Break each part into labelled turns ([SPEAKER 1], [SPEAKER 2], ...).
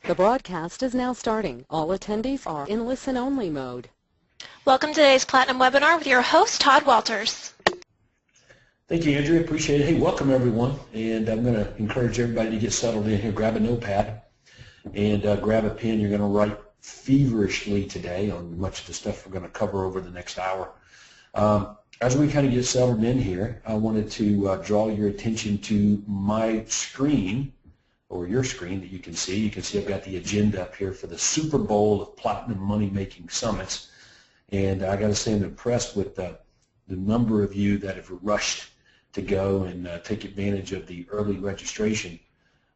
[SPEAKER 1] The broadcast is now starting. All attendees are in listen-only mode.
[SPEAKER 2] Welcome to today's Platinum webinar with your host, Todd Walters.
[SPEAKER 3] Thank you, Andrea. Appreciate it. Hey, welcome everyone. And I'm going to encourage everybody to get settled in here. Grab a notepad and grab a pen. You're going to write feverishly today on much of the stuff we're going to cover over the next hour. As we kind of get settled in here, I wanted to draw your attention to my screen, or your screen that you can see. You can see I've got the agenda up here for the Super Bowl of Platinum Money Making Summits. And I got to say I'm impressed with the number of you that have rushed to go and take advantage of the early registration.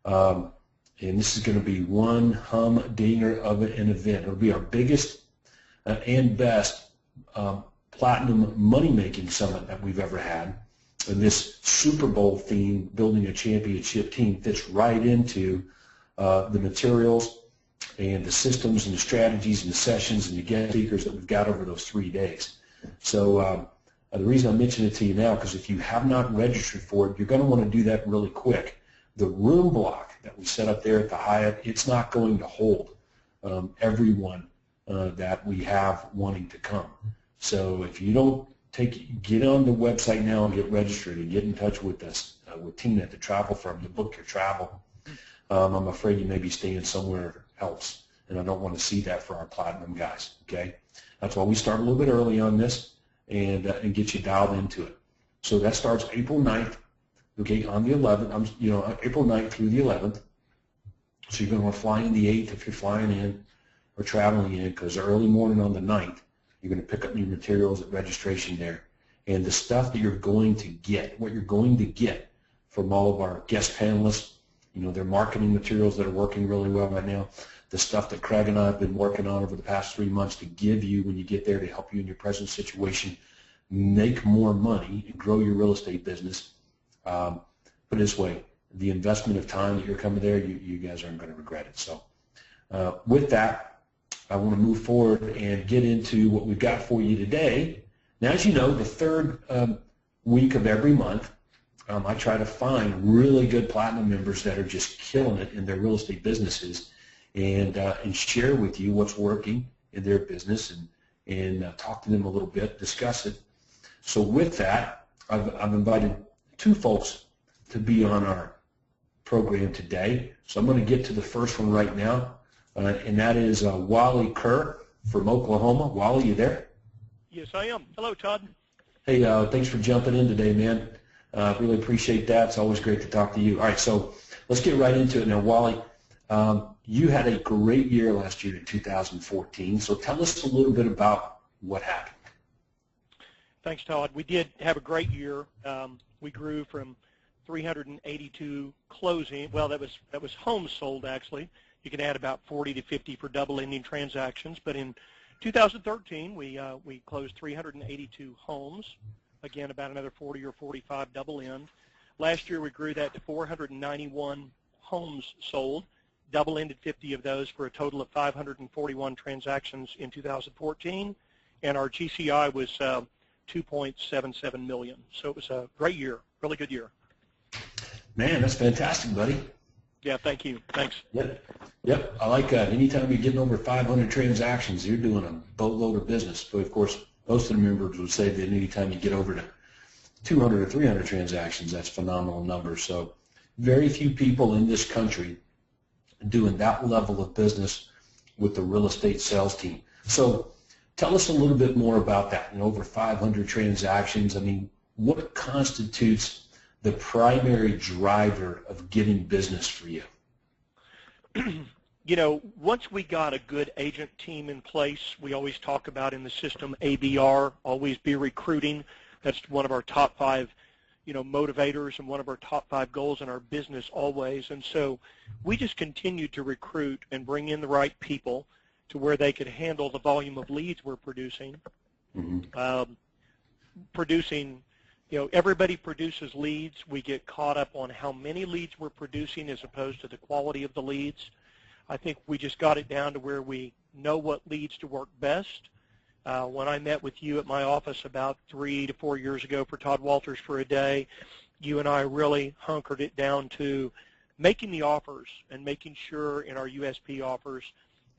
[SPEAKER 3] And this is going to be one humdinger of an event. It'll be our biggest and best Platinum Money Making Summit that we've ever had. And this Super Bowl theme, building a championship team, fits right into the materials and the systems and the strategies and the sessions and the guest speakers that we've got over those 3 days. So the reason I mention it to you now, because if you have not registered for it, you're going to want to do that really quick. The room block that we set up there at the Hyatt, it's not going to hold everyone that we have wanting to come. So if you don't get on the website now and get registered and get in touch with us, with Tina at the travel firm to book your travel. I'm afraid you may be staying somewhere else, and I don't want to see that for our Platinum guys, okay? That's why we start a little bit early on this and get you dialed into it. So that starts April 9th, okay, on the 11th, April 9th through the 11th. So you're going to want to fly in the 8th if you're flying in or traveling in, because early morning on the 9th, you're going to pick up your materials at registration there. And the stuff that you're going to get, what you're going to get from all of our guest panelists, their marketing materials that are working really well right now, the stuff that Craig and I have been working on over the past 3 months to give you when you get there to help you in your present situation make more money and grow your real estate business. Put it this way, the investment of time that you're coming there, you guys aren't going to regret it. So with that, I want to move forward and get into what we've got for you today. Now, as you know, the third week of every month, I try to find really good Platinum members that are just killing it in their real estate businesses and share with you what's working in their business and talk to them a little bit, discuss it. So with that, I've invited two folks to be on our program today. So I'm going to get to the first one right now. And that is Wally Kerr from Oklahoma. Wally, you there?
[SPEAKER 4] Yes, I am. Hello, Todd.
[SPEAKER 3] Hey, thanks for jumping in today, man. Really appreciate that. It's always great to talk to you. All right, so let's get right into it now. Wally, you had a great year last year in 2014, so tell us a little bit about what happened.
[SPEAKER 4] Thanks, Todd. We did have a great year. We grew from 382 closing. Well, that was homes sold, actually. You can add about 40 to 50 for double-ending transactions. But in 2013, we closed 382 homes. Again, about another 40 or 45 double-end. Last year, we grew that to 491 homes sold, double-ended 50 of those for a total of 541 transactions in 2014. And our GCI was 2.77 million. So it was a great year, really good year.
[SPEAKER 3] Man, that's fantastic, buddy.
[SPEAKER 4] Yeah, thank you. Thanks.
[SPEAKER 3] Yep. I like that. Anytime you're getting over 500 transactions, you're doing a boatload of business. But of course, most of the members would say that anytime you get over to 200 or 300 transactions, that's phenomenal numbers. So very few people in this country doing that level of business with the real estate sales team. So tell us a little bit more about that. Over 500 transactions, I mean, what constitutes the primary driver of getting business for you?
[SPEAKER 4] Once we got a good agent team in place, we always talk about in the system ABR, always be recruiting. That's one of our top 5, motivators and one of our top 5 goals in our business always. And so we just continued to recruit and bring in the right people to where they could handle the volume of leads we're producing. Mm-hmm. Everybody produces leads. We get caught up on how many leads we're producing as opposed to the quality of the leads. I think we just got it down to where we know what leads to work best. When I met with you at my office about 3 to 4 years ago for Todd Walters for a day, you and I really hunkered it down to making the offers and making sure in our USP offers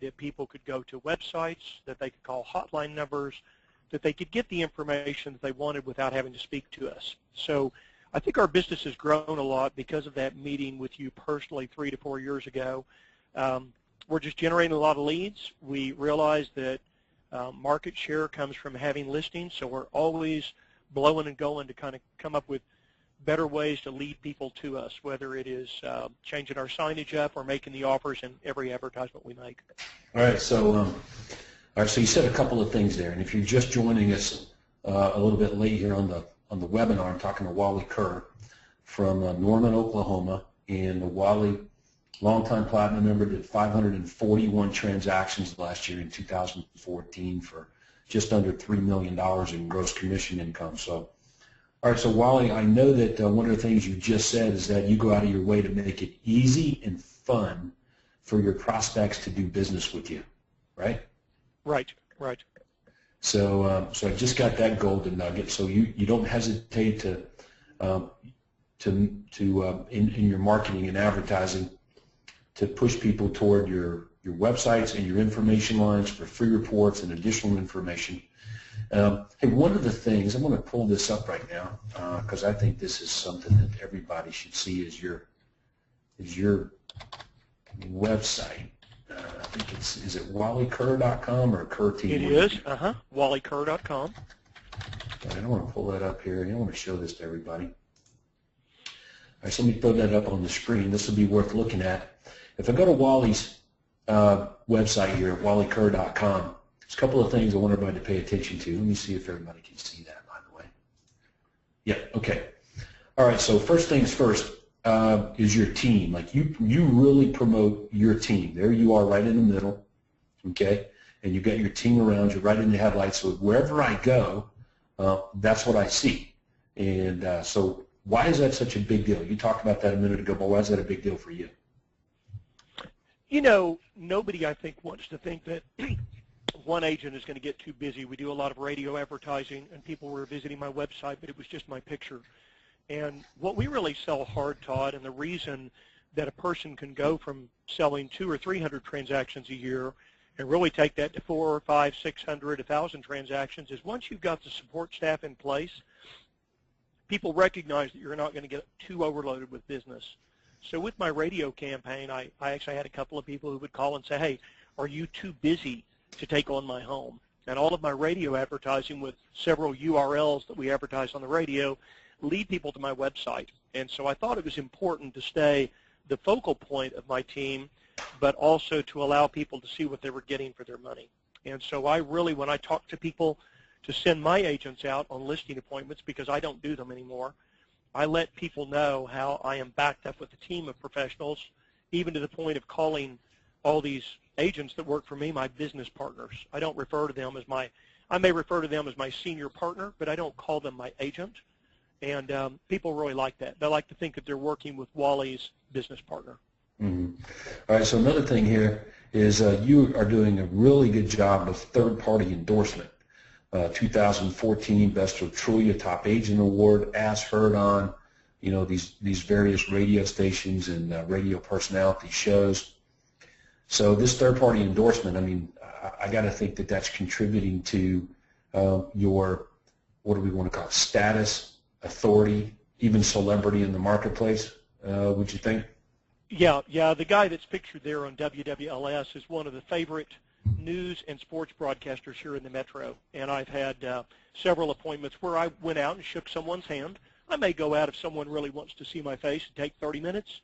[SPEAKER 4] that people could go to websites, that they could call hotline numbers, that they could get the information that they wanted without having to speak to us. So I think our business has grown a lot because of that meeting with you personally 3 to 4 years ago. We're just generating a lot of leads. We realize that market share comes from having listings, so we're always blowing and going to kind of come up with better ways to lead people to us, whether it is changing our signage up or making the offers in every advertisement we make.
[SPEAKER 3] All right, so you said a couple of things there, and if you're just joining us a little bit late here on the webinar, I'm talking to Wally Kerr from Norman, Oklahoma, and Wally, longtime platinum member, did 541 transactions last year in 2014 for just under $3 million in gross commission income. So, all right, so Wally, I know that one of the things you just said is that you go out of your way to make it easy and fun for your prospects to do business with you, right?
[SPEAKER 4] Right.
[SPEAKER 3] So, so I just got that golden nugget. So you don't hesitate to in your marketing and advertising to push people toward your websites and your information lines for free reports and additional information. Hey, one of the things, I'm going to pull this up right now because I think this is something that everybody should see is your website. I think is it wallykerr.com or KerrTV?
[SPEAKER 4] It is, wallykerr.com.
[SPEAKER 3] I don't want to pull that up here. I don't want to show this to everybody. All right, so let me throw that up on the screen. This will be worth looking at. If I go to Wally's website here at wallykerr.com, there's a couple of things I want everybody to pay attention to. Let me see if everybody can see that, by the way. Yeah, okay. All right, so first things first is your team. Like you really promote your team. There you are right in the middle, okay? And you've got your team around you right in the headlights. So wherever I go, that's what I see. And so why is that such a big deal? You talked about that a minute ago, but why is that a big deal for you?
[SPEAKER 4] You know, nobody, I think, wants to think that one agent is going to get too busy. We do a lot of radio advertising, and people were visiting my website, but it was just my picture. And what we really sell hard, Todd, and the reason that a person can go from selling 200 or 300 transactions a year and really take that to 400, 500, 600, 1,000 transactions is once you've got the support staff in place, people recognize that you're not going to get too overloaded with business. So with my radio campaign, I actually had a couple of people who would call and say, hey, are you too busy to take on my home? And all of my radio advertising with several URLs that we advertise on the radio lead people to my website. And so I thought it was important to stay the focal point of my team, but also to allow people to see what they were getting for their money. And so I really, when I talk to people to send my agents out on listing appointments, because I don't do them anymore, I let people know how I am backed up with a team of professionals, even to the point of calling all these agents that work for me my business partners. I don't refer to them as I may refer to them as my senior partner, but I don't call them my agent. And people really like that. They like to think that they're working with Wally's business partner.
[SPEAKER 3] Mm-hmm. All right, so another thing here is you are doing a really good job of third-party endorsement. 2014 Best of Trulia Top Agent Award, as heard on, you know, these various radio stations and radio personality shows. So this third-party endorsement, I mean, I got to think that that's contributing to your, what do we want to call it, status, authority, even celebrity in the marketplace, would you think?
[SPEAKER 4] Yeah, the guy that's pictured there on WWLS is one of the favorite news and sports broadcasters here in the metro, and I've had several appointments where I went out and shook someone's hand. I may go out if someone really wants to see my face and take 30 minutes,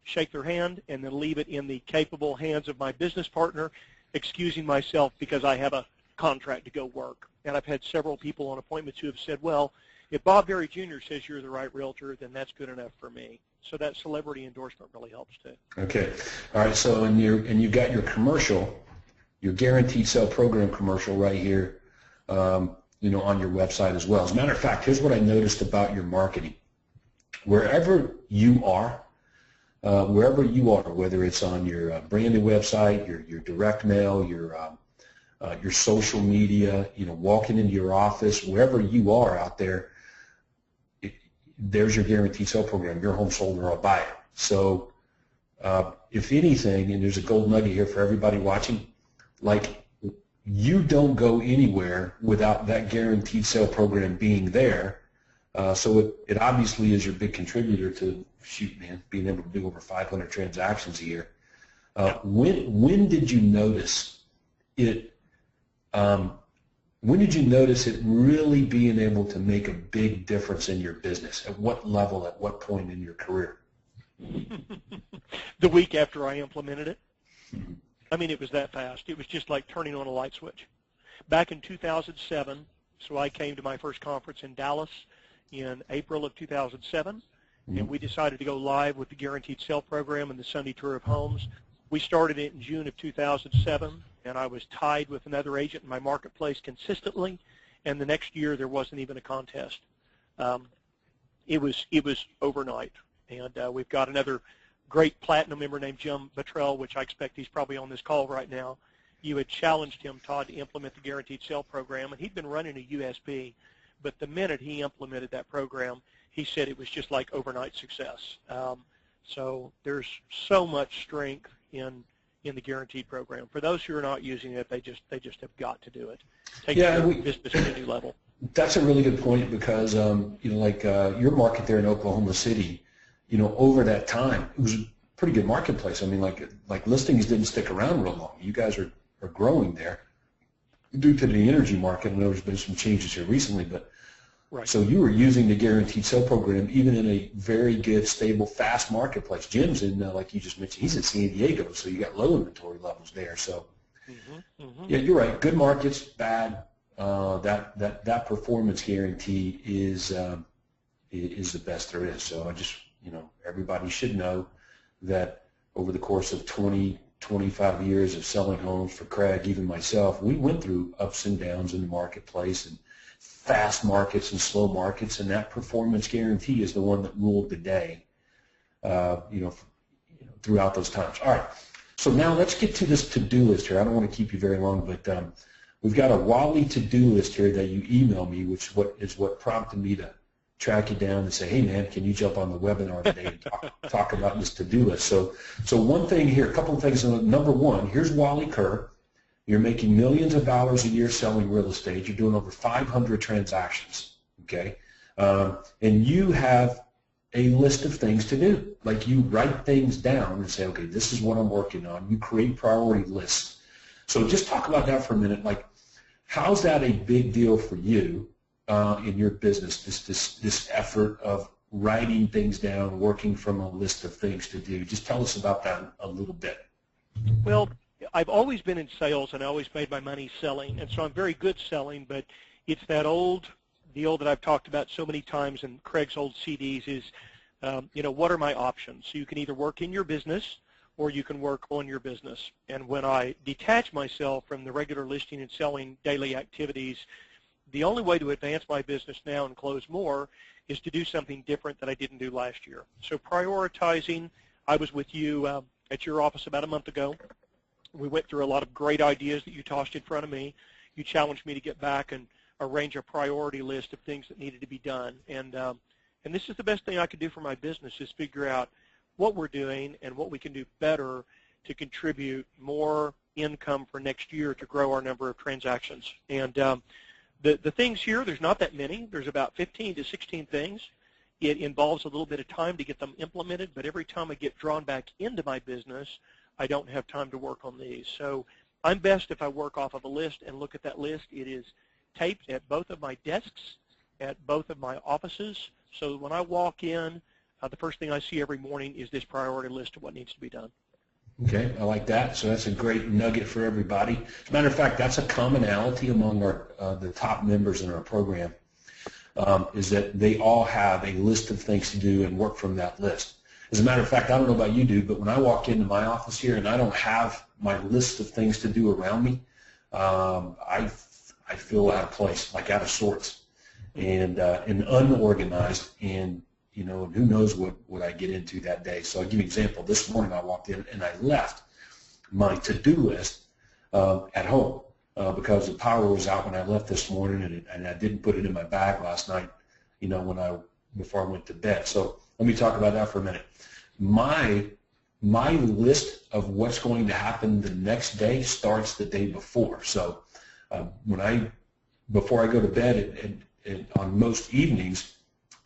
[SPEAKER 4] shake their hand, and then leave it in the capable hands of my business partner, excusing myself because I have a contract to go work. And I've had several people on appointments who have said, well, if Bob Berry Jr. says you're the right realtor, then that's good enough for me. So that celebrity endorsement really helps too.
[SPEAKER 3] Okay. All right, so you've got your commercial, your guaranteed sale program commercial right here, you know, on your website as well. As a matter of fact, here's what I noticed about your marketing. Wherever you are, whether it's on your branded website, your direct mail, your social media, you know, walking into your office, wherever you are out there, there's your guaranteed sale program. Your home sold or I'll buy it. So if anything, and there's a gold nugget here for everybody watching, like you don't go anywhere without that guaranteed sale program being there. So it obviously is your big contributor to, shoot, man, being able to do over 500 transactions a year. When did you notice it? When did you notice it really being able to make a big difference in your business? At what level? At what point in your career?
[SPEAKER 4] The week after I implemented it. I mean, it was that fast. It was just like turning on a light switch. Back in 2007, so I came to my first conference in Dallas in April of 2007, and we decided to go live with the Guaranteed Sale Program and the Sunday Tour of Homes. We started it in June of 2007, and I was tied with another agent in my marketplace consistently, and the next year there wasn't even a contest. It was overnight, and we've got another great platinum member named Jim Buttrell, which I expect he's probably on this call right now. You had challenged him, Todd, to implement the Guaranteed Sale Program, and he'd been running a USB, but the minute he implemented that program, he said it was just like overnight success. So there's so much strength in the Guaranteed Program. For those who are not using it, they just have got to do it. Take your business to a new level.
[SPEAKER 3] That's a really good point because like your market there in Oklahoma City, over that time, it was a pretty good marketplace. I mean, like listings didn't stick around real long. You guys are growing there due to the energy market. I know there's been some changes here recently, but right. So you were using the Guaranteed Sale Program even in a very good, stable, fast marketplace. Jim's in, like you just mentioned, he's in San Diego, so you got low inventory levels there. So, yeah, you're right. Good markets, bad. That performance guarantee is the best there is. So I just, everybody should know that over the course of 20, 25 years of selling homes for Craig, even myself, we went through ups and downs in the marketplace and fast markets and slow markets, and that performance guarantee is the one that ruled the day, throughout those times. All right, so now let's get to this to-do list here. I don't want to keep you very long, but we've got a Wally to-do list here that you email me, which is what prompted me to track you down and say, hey, man, can you jump on the webinar today and talk about this to-do list? So one thing here, a couple of things. Number one, here's Wally Kerr. You're making millions of dollars a year selling real estate. You're doing over 500 transactions, okay? And you have a list of things to do. Like you write things down and say, okay, this is what I'm working on. You create priority lists. So just talk about that for a minute. Like, how's that a big deal for you in your business, this effort of writing things down, working from a list of things to do? Just tell us about that a little bit.
[SPEAKER 4] Well, I've always been in sales, and I always made my money selling, and so I'm very good selling, but it's that old deal that I've talked about so many times in Craig's old CDs is, what are my options? So you can either work in your business or you can work on your business. And when I detach myself from the regular listing and selling daily activities, the only way to advance my business now and close more is to do something different that I didn't do last year. So prioritizing, I was with you at your office about a month ago. We went through a lot of great ideas that you tossed in front of me. You challenged me to get back and arrange a priority list of things that needed to be done. And this is the best thing I could do for my business, is figure out what we're doing and what we can do better to contribute more income for next year to grow our number of transactions. And the things here, there's not that many. There's about 15 to 16 things. It involves a little bit of time to get them implemented, but every time I get drawn back into my business, I don't have time to work on these. So I'm best if I work off of a list and look at that list. It is taped at both of my desks, at both of my offices. So when I walk in, the first thing I see every morning is this priority list of what needs to be done.
[SPEAKER 3] Okay, I like that. So that's a great nugget for everybody. As a matter of fact, that's a commonality among the top members in our program, is that they all have a list of things to do and work from that list. As a matter of fact, I don't know about you, dude, but when I walk into my office here and I don't have my list of things to do around me, I feel out of place, like out of sorts, and unorganized, and who knows what I get into that day. So I'll give you an example. This morning I walked in and I left my to-do list at home because the power was out when I left this morning, and I didn't put it in my bag last night, before I went to bed. So let me talk about that for a minute. My my list of what's going to happen the next day starts the day before. So before I go to bed on most evenings,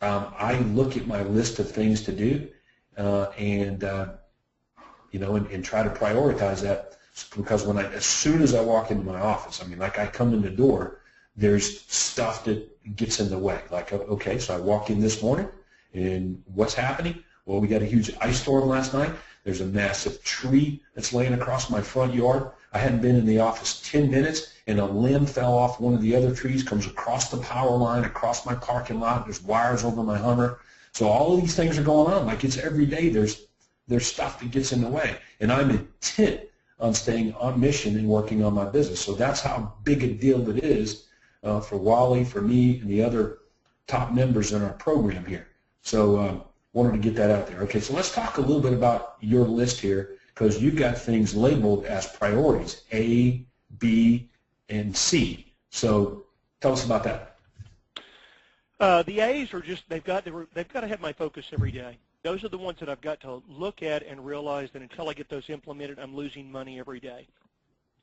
[SPEAKER 3] I look at my list of things to do and try to prioritize that, because as soon as I walk into my office, I mean, like I come in the door, there's stuff that gets in the way. Like, okay, so I walk in this morning, and what's happening? Well, we got a huge ice storm last night. There's a massive tree that's laying across my front yard. I hadn't been in the office 10 minutes, and a limb fell off one of the other trees, comes across the power line, across my parking lot. There's wires over my Hummer. So all of these things are going on. Like, it's every day there's stuff that gets in the way. And I'm intent on staying on mission and working on my business. So that's how big a deal it is for Wally, for me, and the other top members in our program here. So wanted to get that out there. Okay, so let's talk a little bit about your list here, because you've got things labeled as priorities, A, B, and C. So tell us about that.
[SPEAKER 4] The A's are just, they've got to have my focus every day. Those are the ones that I've got to look at and realize that until I get those implemented, I'm losing money every day.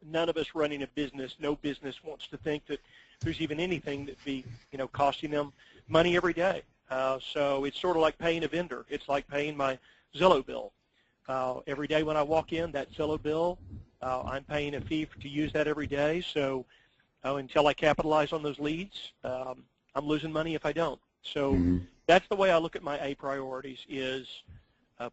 [SPEAKER 4] None of us running a business, no business wants to think that there's even anything that be, costing them money every day. So it's sort of like paying a vendor. It's like paying my Zillow bill. Every day when I walk in, that Zillow bill, I'm paying a fee to use that every day. So until I capitalize on those leads, I'm losing money if I don't. So that's the way I look at my A priorities is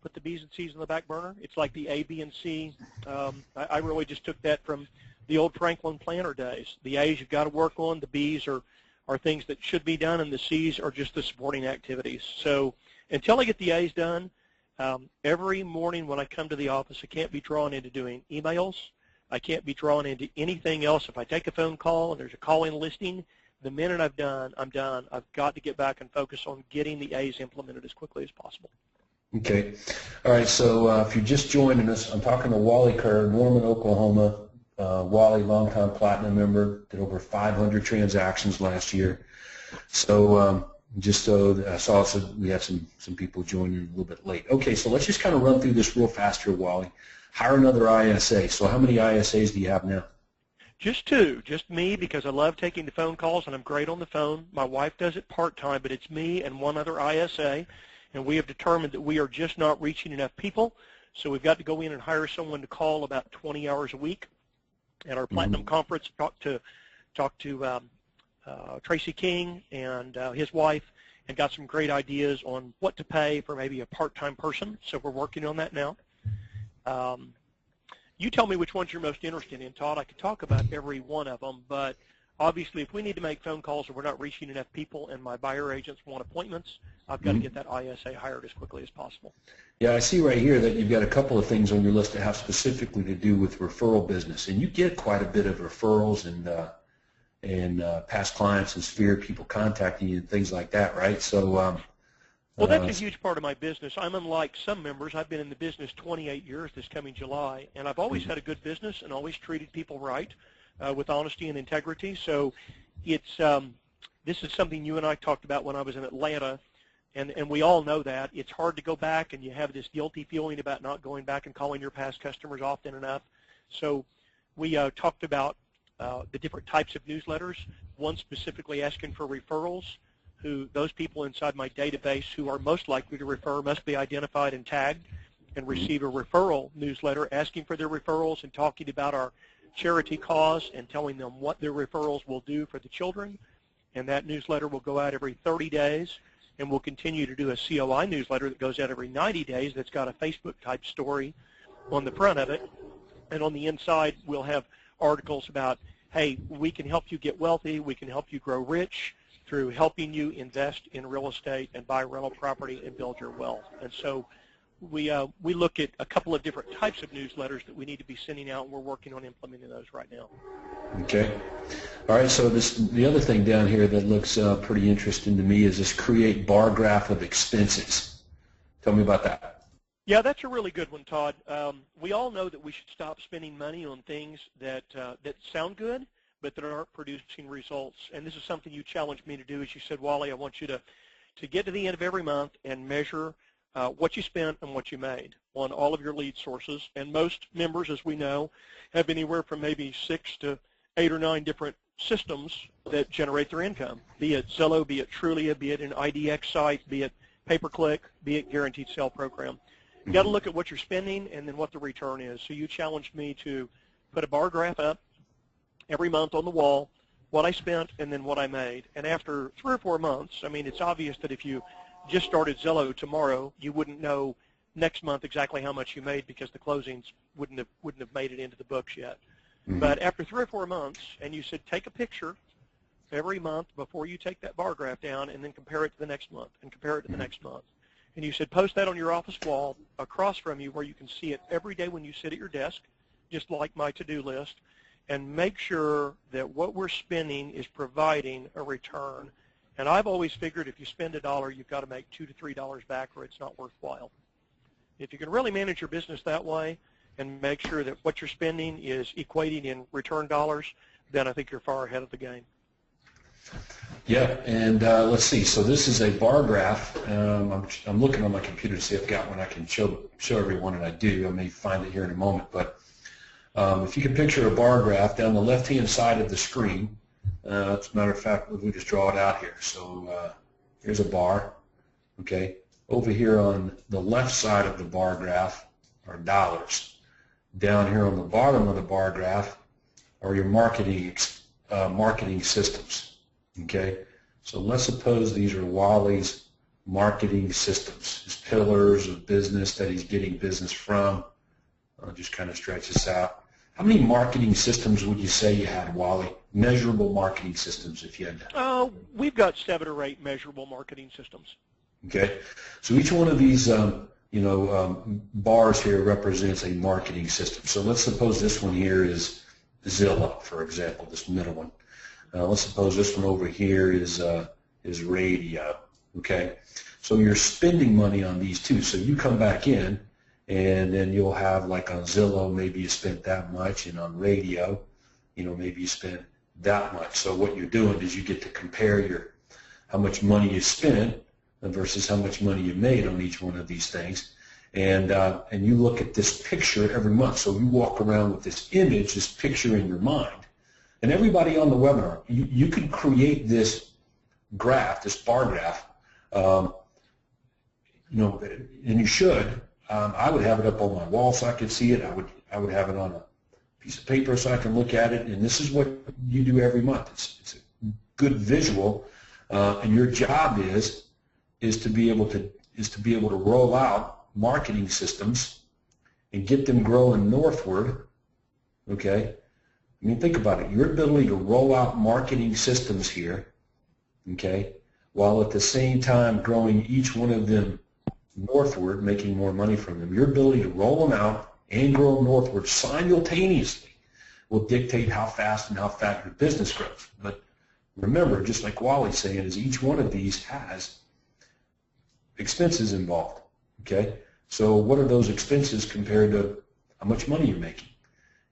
[SPEAKER 4] put the B's and C's on the back burner. It's like the A, B, and C. I really just took that from the old Franklin Planner days. The A's you've got to work on. The B's are things that should be done, and the C's are just the supporting activities. So until I get the A's done, every morning when I come to the office, I can't be drawn into doing emails. I can't be drawn into anything else. If I take a phone call and there's a call-in listing, the minute I'm done. I've got to get back and focus on getting the A's implemented as quickly as possible.
[SPEAKER 3] Okay. All right, so if you're just joining us, I'm talking to Wally Kerr, Norman, Oklahoma. Wally, longtime Platinum member, did over 500 transactions last year. So just so I saw we had some people joining a little bit late. Okay, so let's just kind of run through this real fast here, Wally. Hire another ISA. So how many ISAs do you have now?
[SPEAKER 4] Just two, just me, because I love taking the phone calls and I'm great on the phone. My wife does it part-time, but it's me and one other ISA, and we have determined that we are just not reaching enough people, so we've got to go in and hire someone to call about 20 hours a week. At our Platinum Conference, talked to Tracy King and his wife, and got some great ideas on what to pay for maybe a part-time person, so we're working on that now. You tell me which ones you're most interested in, Todd. I could talk about every one of them, but obviously if we need to make phone calls or we're not reaching enough people and my buyer agents want appointments, I've got to get that ISA hired as quickly as possible.
[SPEAKER 3] Yeah, I see right here that you've got a couple of things on your list that have specifically to do with referral business, and you get quite a bit of referrals and past clients and Sphere people contacting you and things like that, right? So
[SPEAKER 4] well, that's a huge part of my business. I'm unlike some members. I've been in the business 28 years this coming July, and I've always had a good business and always treated people right with honesty and integrity. So it's this is something you and I talked about when I was in Atlanta, and we all know that. It's hard to go back, and you have this guilty feeling about not going back and calling your past customers often enough. So we talked about the different types of newsletters, one specifically asking for referrals. Those people inside my database who are most likely to refer must be identified and tagged and receive a referral newsletter asking for their referrals and talking about our charity cause and telling them what their referrals will do for the children. And that newsletter will go out every 30 days, and we'll continue to do a COI newsletter that goes out every 90 days that's got a Facebook-type story on the front of it. And on the inside, we'll have articles about, hey, we can help you get wealthy, we can help you grow rich, through helping you invest in real estate and buy rental property and build your wealth. And so we look at a couple of different types of newsletters that we need to be sending out, and we're working on implementing those right now.
[SPEAKER 3] Okay. All right, so the other thing down here that looks pretty interesting to me is this create bar graph of expenses. Tell me about that.
[SPEAKER 4] Yeah, that's a really good one, Todd. We all know that we should stop spending money on things that sound good, but that aren't producing results. And this is something you challenged me to do. As you said, Wally, I want you to get to the end of every month and measure what you spent and what you made on all of your lead sources. And most members, as we know, have anywhere from maybe 6 to 8 or 9 different systems that generate their income, be it Zillow, be it Trulia, be it an IDX site, be it pay-per-click, be it guaranteed sale program. You got to look at what you're spending and then what the return is. So you challenged me to put a bar graph up every month on the wall, what I spent and then what I made. And after 3 or 4 months, I mean, it's obvious that if you just started Zillow tomorrow, you wouldn't know next month exactly how much you made because the closings wouldn't have made it into the books yet. But after 3 or 4 months, and you said take a picture every month before you take that bar graph down and then compare it to the next month and compare it to the next month. And you said post that on your office wall across from you where you can see it every day when you sit at your desk, just like my to-do list, and make sure that what we're spending is providing a return. And I've always figured if you spend $1, you've got to make $2 to $3 back or it's not worthwhile. If you can really manage your business that way and make sure that what you're spending is equating in return dollars, then I think you're far ahead of the game.
[SPEAKER 3] Yeah, and let's see. So this is a bar graph. I'm looking on my computer to see if I've got one I can show everyone, and I do. I may find it here in a moment. But if you can picture a bar graph down the left-hand side of the screen, as a matter of fact, we just draw it out here. So here's a bar. Okay. Over here on the left side of the bar graph are dollars. Down here on the bottom of the bar graph are your marketing systems. Okay, so let's suppose these are Wally's marketing systems, his pillars of business that he's getting business from. I'll just kind of stretch this out. How many marketing systems would you say you had, Wally? Measurable marketing systems, if you had that.
[SPEAKER 4] We've got 7 or 8 measurable marketing systems.
[SPEAKER 3] Okay, so each one of these bars here represents a marketing system. So let's suppose this one here is Zillow, for example, this middle one. Let's suppose this one over here is radio. Okay, so you're spending money on these two. So you come back in, and then you'll have, like on Zillow, maybe you spent that much, and on radio, maybe you spent that much. So what you're doing is you get to compare how much money you spent versus how much money you made on each one of these things, and you look at this picture every month. So you walk around with this image, this picture in your mind. And everybody on the webinar, you can create this graph, this bar graph, and you should. I would have it up on my wall so I could see it. I would have it on a piece of paper so I can look at it. And this is what you do every month. It's a good visual, and your job is to be able to roll out marketing systems and get them growing northward. Okay. I mean, think about it. Your ability to roll out marketing systems here, okay, while at the same time growing each one of them northward, making more money from them, your ability to roll them out and grow them northward simultaneously will dictate how fast and how fat your business grows. But remember, just like Wally's saying, is each one of these has expenses involved, okay? So what are those expenses compared to how much money you're making?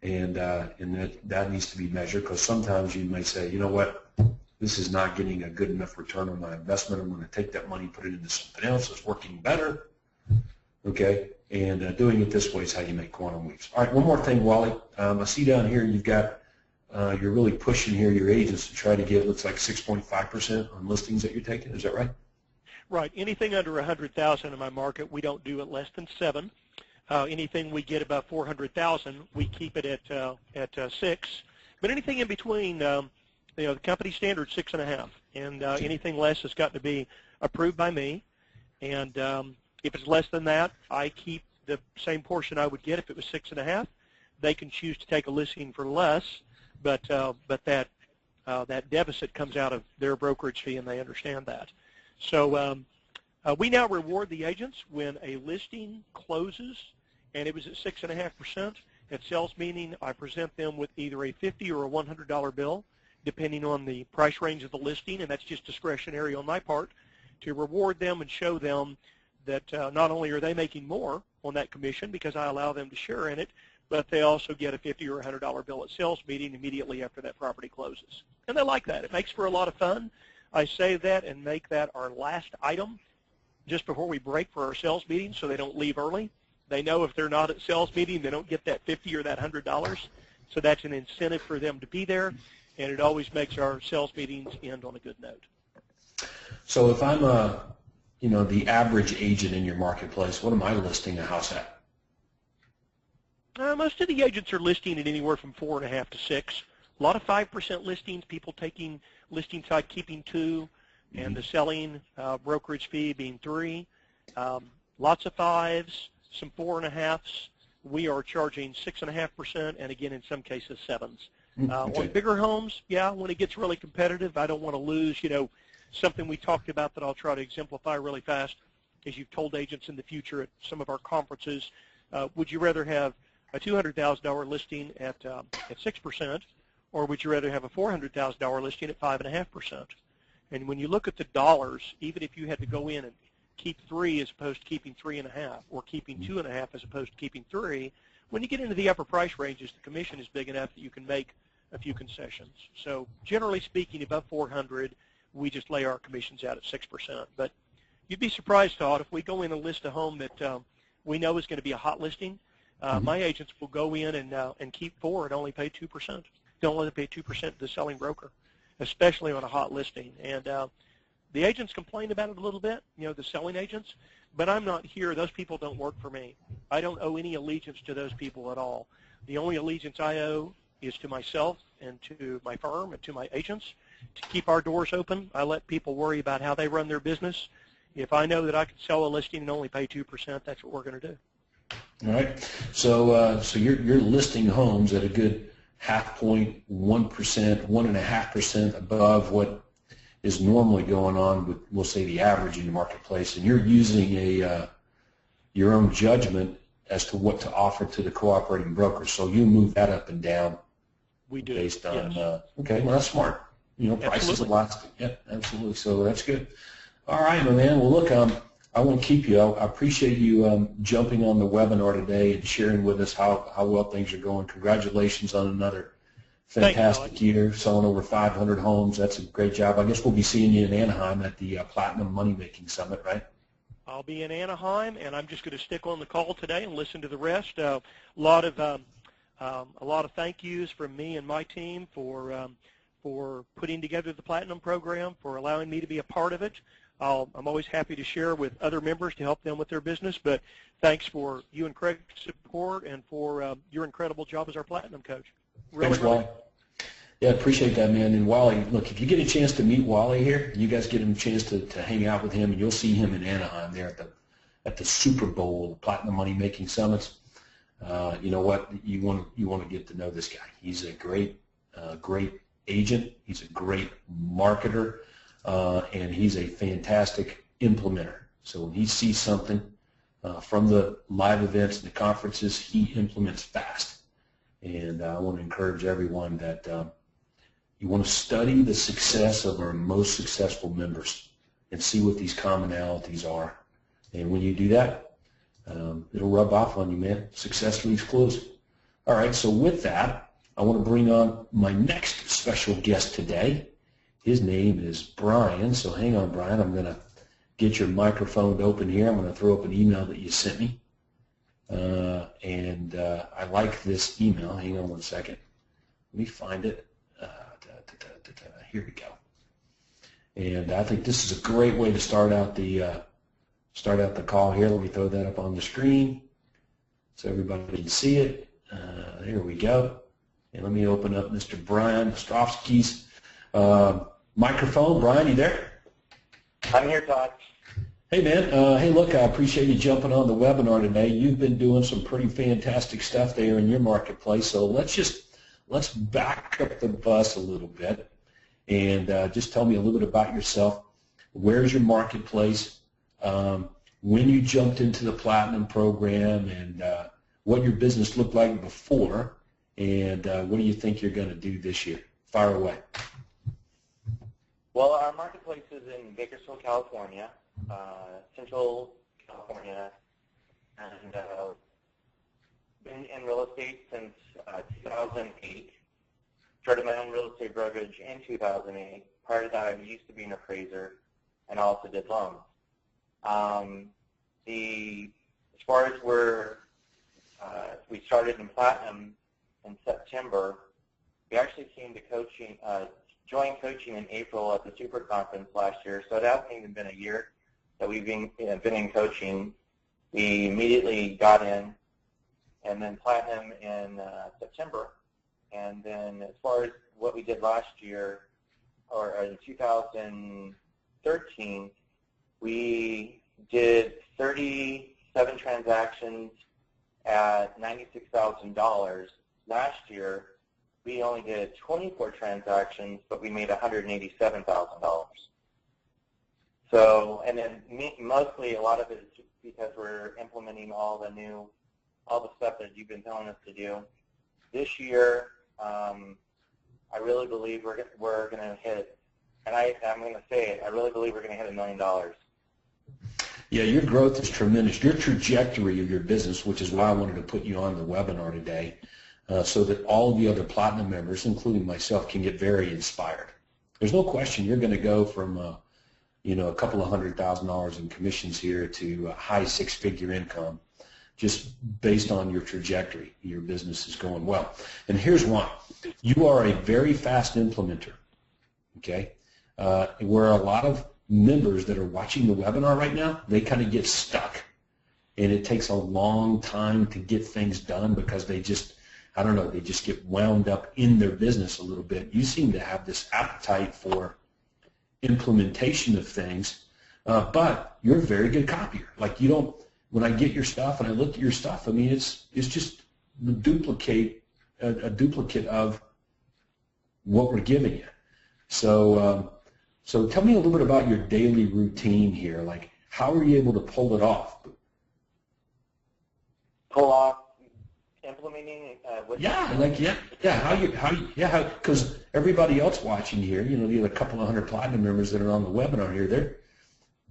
[SPEAKER 3] And that needs to be measured, because sometimes you may say, you know what, this is not getting a good enough return on my investment. I'm going to take that money and put it into something else that's working better, okay? And doing it this way is how you make quantum leaps. All right, one more thing, Wally. I see down here you've got, you're really pushing here your agents to try to get, looks like 6.5% on listings that you're taking. Is that right?
[SPEAKER 4] Right. Anything under 100,000 in my market, we don't do at less than 7. Anything we get about 400,000, we keep it at 6. But anything in between, the company standard 6.5, and anything less has got to be approved by me. And if it's less than that, I keep the same portion I would get if it was 6.5. They can choose to take a listing for less, but that deficit comes out of their brokerage fee, and they understand that. So we now reward the agents when a listing closes and it was at 6.5%. At sales meeting, I present them with either a $50 or a $100 bill, depending on the price range of the listing, and that's just discretionary on my part, to reward them and show them that not only are they making more on that commission because I allow them to share in it, but they also get a $50 or $100 bill at sales meeting immediately after that property closes. And they like that. It makes for a lot of fun. I say that and make that our last item just before we break for our sales meeting so they don't leave early. They know if they're not at sales meeting, they don't get that $50 or that $100. So that's an incentive for them to be there, and it always makes our sales meetings end on a good note.
[SPEAKER 3] So if I'm the average agent in your marketplace, what am I listing a house at?
[SPEAKER 4] Most of the agents are listing at anywhere from 4.5 to 6. A lot of 5% listings, people taking listing side, keeping 2, and the selling brokerage fee being 3. Lots of 5s, some 4.5s. We are charging 6.5%, and again, in some cases, 7s.
[SPEAKER 3] Okay.
[SPEAKER 4] On bigger homes, yeah, when it gets really competitive, I don't want to lose, something we talked about that I'll try to exemplify really fast, as you've told agents in the future at some of our conferences. Would you rather have a $200,000 listing at 6%, or would you rather have a $400,000 listing at 5.5%? And when you look at the dollars, even if you had to go in and keep 3 as opposed to keeping 3.5, or keeping 2.5 as opposed to keeping 3, when you get into the upper price ranges, the commission is big enough that you can make a few concessions. So generally speaking, above 400, we just lay our commissions out at 6%. But you'd be surprised, Todd, if we go in and list a home that we know is going to be a hot listing, my agents will go in and keep 4 and only pay 2%. They'll only pay 2% to the selling broker, especially on a hot listing. And the agents complain about it a little bit, the selling agents, but I'm not here. Those people don't work for me. I don't owe any allegiance to those people at all. The only allegiance I owe is to myself and to my firm and to my agents to keep our doors open. I let people worry about how they run their business. If I know that I can sell a listing and only pay 2%, that's what we're going to do.
[SPEAKER 3] All right. So you're listing homes at a good 0.5 point, 1%, 1.5% above what is normally going on with, we'll say, the average in the marketplace, and you're using your own judgment as to what to offer to the cooperating broker. So you move that up and down.
[SPEAKER 4] We do.
[SPEAKER 3] Based on
[SPEAKER 4] yes.
[SPEAKER 3] Okay, well, that's smart. Prices a
[SPEAKER 4] Absolutely.
[SPEAKER 3] lot. Yeah, absolutely. So that's good. All right, my man. Well, look, I won't keep you. I appreciate you jumping on the webinar today and sharing with us how well things are going. Congratulations on another fantastic year, selling over 500 homes. That's a great job. I guess we'll be seeing you in Anaheim at the Platinum Money Making Summit, right?
[SPEAKER 4] I'll be in Anaheim, and I'm just going to stick on the call today and listen to the rest. A lot of thank yous from me and my team for putting together the Platinum program, for allowing me to be a part of it. I'm always happy to share with other members to help them with their business, but thanks for you and Craig's support and for your incredible job as our Platinum coach.
[SPEAKER 3] Thanks, Wally. Yeah, appreciate that, man. And Wally, look, if you get a chance to meet Wally here, you guys get him a chance to hang out with him, and you'll see him in Anaheim there at the Super Bowl, Platinum Money Making Summits. You know what? You want to get to know this guy. He's a great agent. He's a great marketer, and he's a fantastic implementer. So when he sees something from the live events and the conferences, he implements fast. And I want to encourage everyone that you want to study the success of our most successful members and see what these commonalities are. And when you do that, it'll rub off on you, man. Success leaves clues. All right, so with that, I want to bring on my next special guest today. His name is Brian. So hang on, Brian. I'm going to get your microphone open here. I'm going to throw up an email that you sent me. And I like this email. Hang on one second. Let me find it. Here we go. And I think this is a great way to start out the call here. Let me throw that up on the screen so everybody can see it. There we go. And let me open up Mr. Brian Ostrovsky's microphone. Brian, you there?
[SPEAKER 5] I'm here, Todd.
[SPEAKER 3] Hey, man. Hey, look, I appreciate you jumping on the webinar today. You've been doing some pretty fantastic stuff there in your marketplace. So let's back up the bus a little bit and just tell me a little bit about yourself. Where's your marketplace? When you jumped into the Platinum program, and what your business looked like before, and what do you think you're going to do this year? Fire away.
[SPEAKER 5] Well, our marketplace is in Bakersfield, California, Central California, and been in real estate since 2008. Started my own real estate brokerage in 2008. Prior to that, I used to be an appraiser and also did loans. As far as we started in Platinum in September, we actually came to coaching, joined coaching in April at the Super Conference last year, so it hasn't even been a year that we've been in coaching. We immediately got in, and then Platinum in September. And then as far as what we did last year, or in 2013, we did 37 transactions at $96,000. Last year, we only did 24 transactions, but we made $187,000. So, and then mostly a lot of it is because we're implementing all the stuff that you've been telling us to do. This year, I really believe we're going to hit, and I'm going to say it, I really believe we're going to hit $1 million.
[SPEAKER 3] Yeah, your growth is tremendous. Your trajectory of your business, which is why I wanted to put you on the webinar today, so that all of the other Platinum members, including myself, can get very inspired. There's no question you're going to go from a couple of $100,000 in commissions here to a high six-figure income, just based on your trajectory. Your business is going well. And here's why. You are a very fast implementer, okay? Where a lot of members that are watching the webinar right now, they kind of get stuck. And it takes a long time to get things done because they just, I don't know, they just get wound up in their business a little bit. You seem to have this appetite for implementation of things, but you're a very good copier. Like, you don't, when I get your stuff and I look at your stuff, I mean, it's just a duplicate of what we're giving you. So so tell me a little bit about your daily routine here. Like, how are you able to pull it off?
[SPEAKER 5] Pull off implementing
[SPEAKER 3] because everybody else watching here, the other couple of hundred Platinum members that are on the webinar here,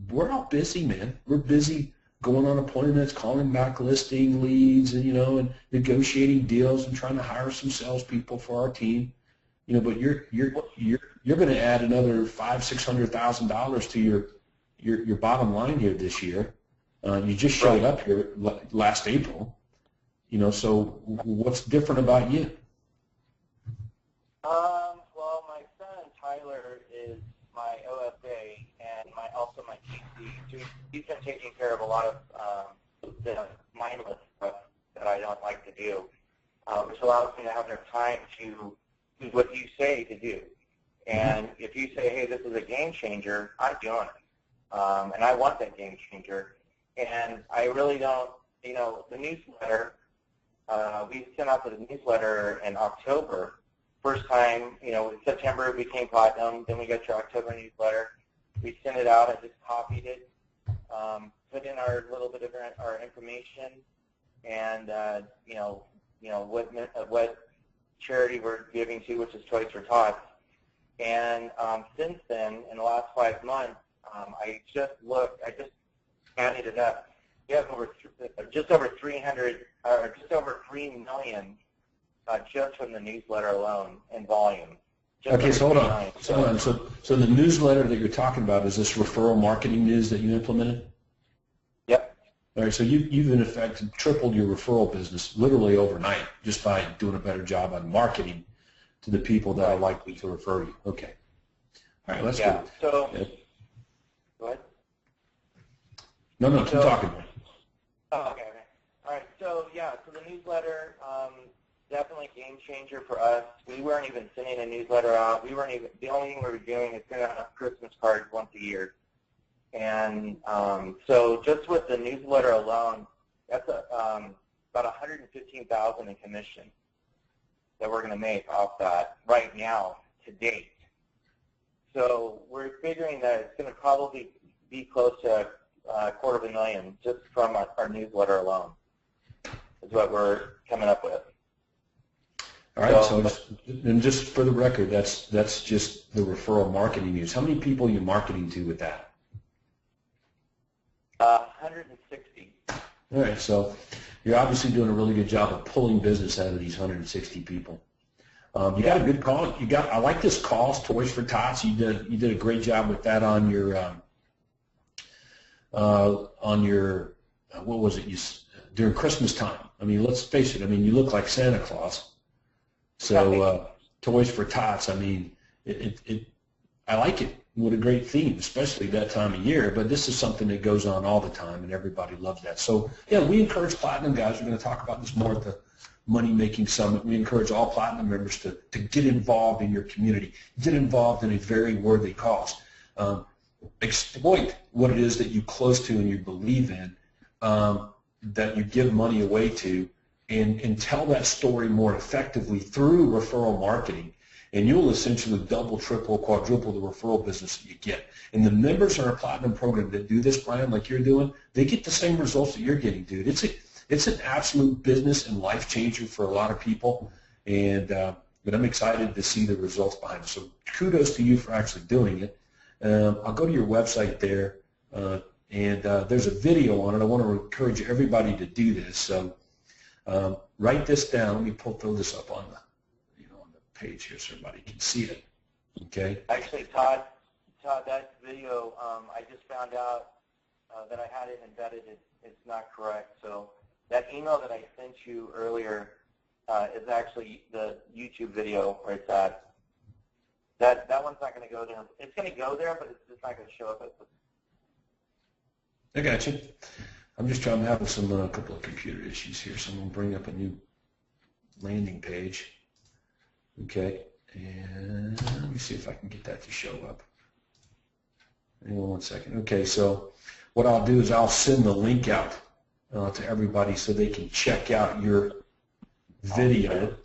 [SPEAKER 3] we're all busy, man. We're busy going on appointments, calling back listing leads, and and negotiating deals and trying to hire some salespeople for our team. But you're going to add another $500,000-$600,000 to your bottom line here this year. You just showed up here last April. So what's different about you?
[SPEAKER 5] Well, my son Tyler is my OFA and also my TC. So he's been taking care of a lot of the mindless stuff that I don't like to do, which allows me to have enough time to do what you say to do. And if you say, hey, this is a game changer, I'm doing it. And I want that game changer. And I really don't, the newsletter, we sent out the newsletter in October. First time, in September we became Platinum, then we got your October newsletter. We sent it out, I just copied it, put in our little bit of our information, and what charity we're giving to, which is Toys for Tots. And since then, in the last 5 months, I just added it up. We have just over 3 million just from the newsletter alone in volume.
[SPEAKER 3] Okay, so hold on. So the newsletter that you're talking about is this referral marketing news that you implemented?
[SPEAKER 5] Yep.
[SPEAKER 3] All right, so you've in effect tripled your referral business literally overnight just by doing a better job on marketing to the people that are likely to refer you. Okay. All right, let's go.
[SPEAKER 5] So, go ahead.
[SPEAKER 3] No, keep talking.
[SPEAKER 5] Oh, okay. All right, so the newsletter, definitely a game changer for us. We weren't even sending a newsletter out. The only thing we were doing is sending out Christmas cards once a year. And so just with the newsletter alone, that's about $115,000 in commission that we're going to make off that right now to date. So we're figuring that it's going to probably be close to $250,000 just from our newsletter alone is what we're coming up with.
[SPEAKER 3] All right, so just for the record, that's just the referral marketing news. How many people are you marketing to with that?
[SPEAKER 5] 160.
[SPEAKER 3] All right, so you're obviously doing a really good job of pulling business out of these 160 people. You got a good call. I like this cause, Toys for Tots. You did a great job with that on your on your, what was it, during Christmas time. I mean, let's face it, I mean, you look like Santa Claus. So Toys for Tots, I mean, I like it. What a great theme, especially that time of year. But this is something that goes on all the time, and everybody loves that. So, yeah, we encourage Platinum guys. We're going to talk about this more at the Money Making Summit. We encourage all Platinum members to get involved in your community, get involved in a very worthy cause. Exploit what it is that you close to and you believe in, that you give money away to, and tell that story more effectively through referral marketing. And you'll essentially double, triple, quadruple the referral business that you get. And the members in our Platinum program that do this, Brian, like you're doing, they get the same results that you're getting, dude. It's an absolute business and life changer for a lot of people. And but I'm excited to see the results behind it. So kudos to you for actually doing it. I'll go to your website there, and there's a video on it. I want to encourage everybody to do this. So write this down. Let me throw this up on the page here so everybody can see it. Okay.
[SPEAKER 5] Actually, Todd, that video, I just found out that I had it embedded. It's not correct. So that email that I sent you earlier is actually the YouTube video where it's at. That one's not going to go there. It's going to go there, but it's just not going to show up.
[SPEAKER 3] I got you. I'm just trying to have a couple of computer issues here, so I'm going to bring up a new landing page. Okay, and let me see if I can get that to show up. Hang on one second. Okay, so what I'll do is I'll send the link out to everybody so they can check out your video,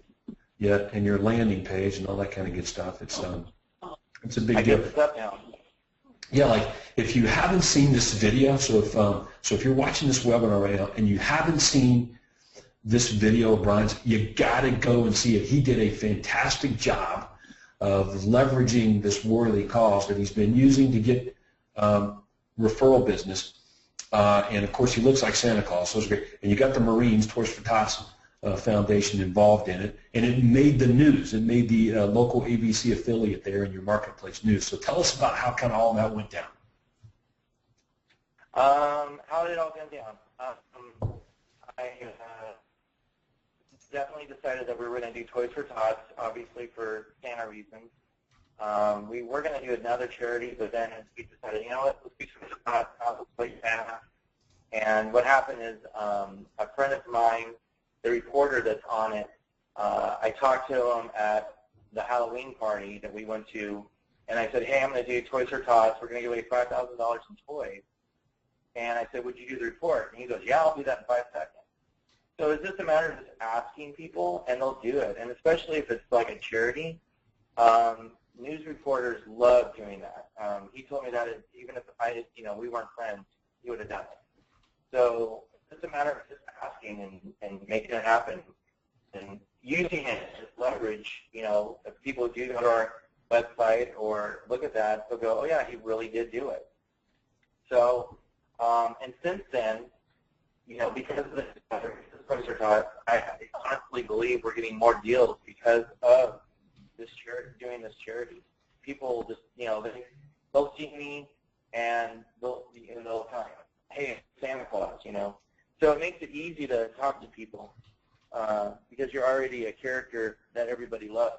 [SPEAKER 3] and your landing page and all that kind of good stuff. It's a big deal. Yeah, like if you haven't seen this video, so if you're watching this webinar right now and you haven't seen this video of Brian's, you got to go and see it. He did a fantastic job of leveraging this worthy cause that he's been using to get referral business. And, of course, he looks like Santa Claus, so it's great. And you got the Marines, Toys for Tots Foundation, involved in it. And it made the news. It made the local ABC affiliate there in your marketplace news. So tell us about how kind of all that went down.
[SPEAKER 5] How did it all go down? I definitely decided that we were going to do Toys for Tots, obviously for Santa reasons. We were going to do another charity, but then we decided, you know what, let's do Toys for Tots, let's play Santa. And what happened is a friend of mine, the reporter that's on it, I talked to him at the Halloween party that we went to, and I said, hey, I'm going to do Toys for Tots. We're going to give away $5,000 in toys. And I said, would you do the report? And he goes, yeah, I'll do that in 5 seconds. So it's just a matter of just asking people, and they'll do it. And especially if it's like a charity, news reporters love doing that. He told me that even if we weren't friends, he would have done it. So it's a matter of just asking and making it happen and using it as leverage. If people do go to our website or look at that, they'll go, oh yeah, he really did do it. So, and since then, because of this Toys for Tots, I honestly believe we're getting more deals because of this doing this charity. People just, they'll see me and they'll tell me, hey, Santa Claus, So it makes it easy to talk to people because you're already a character that everybody loves.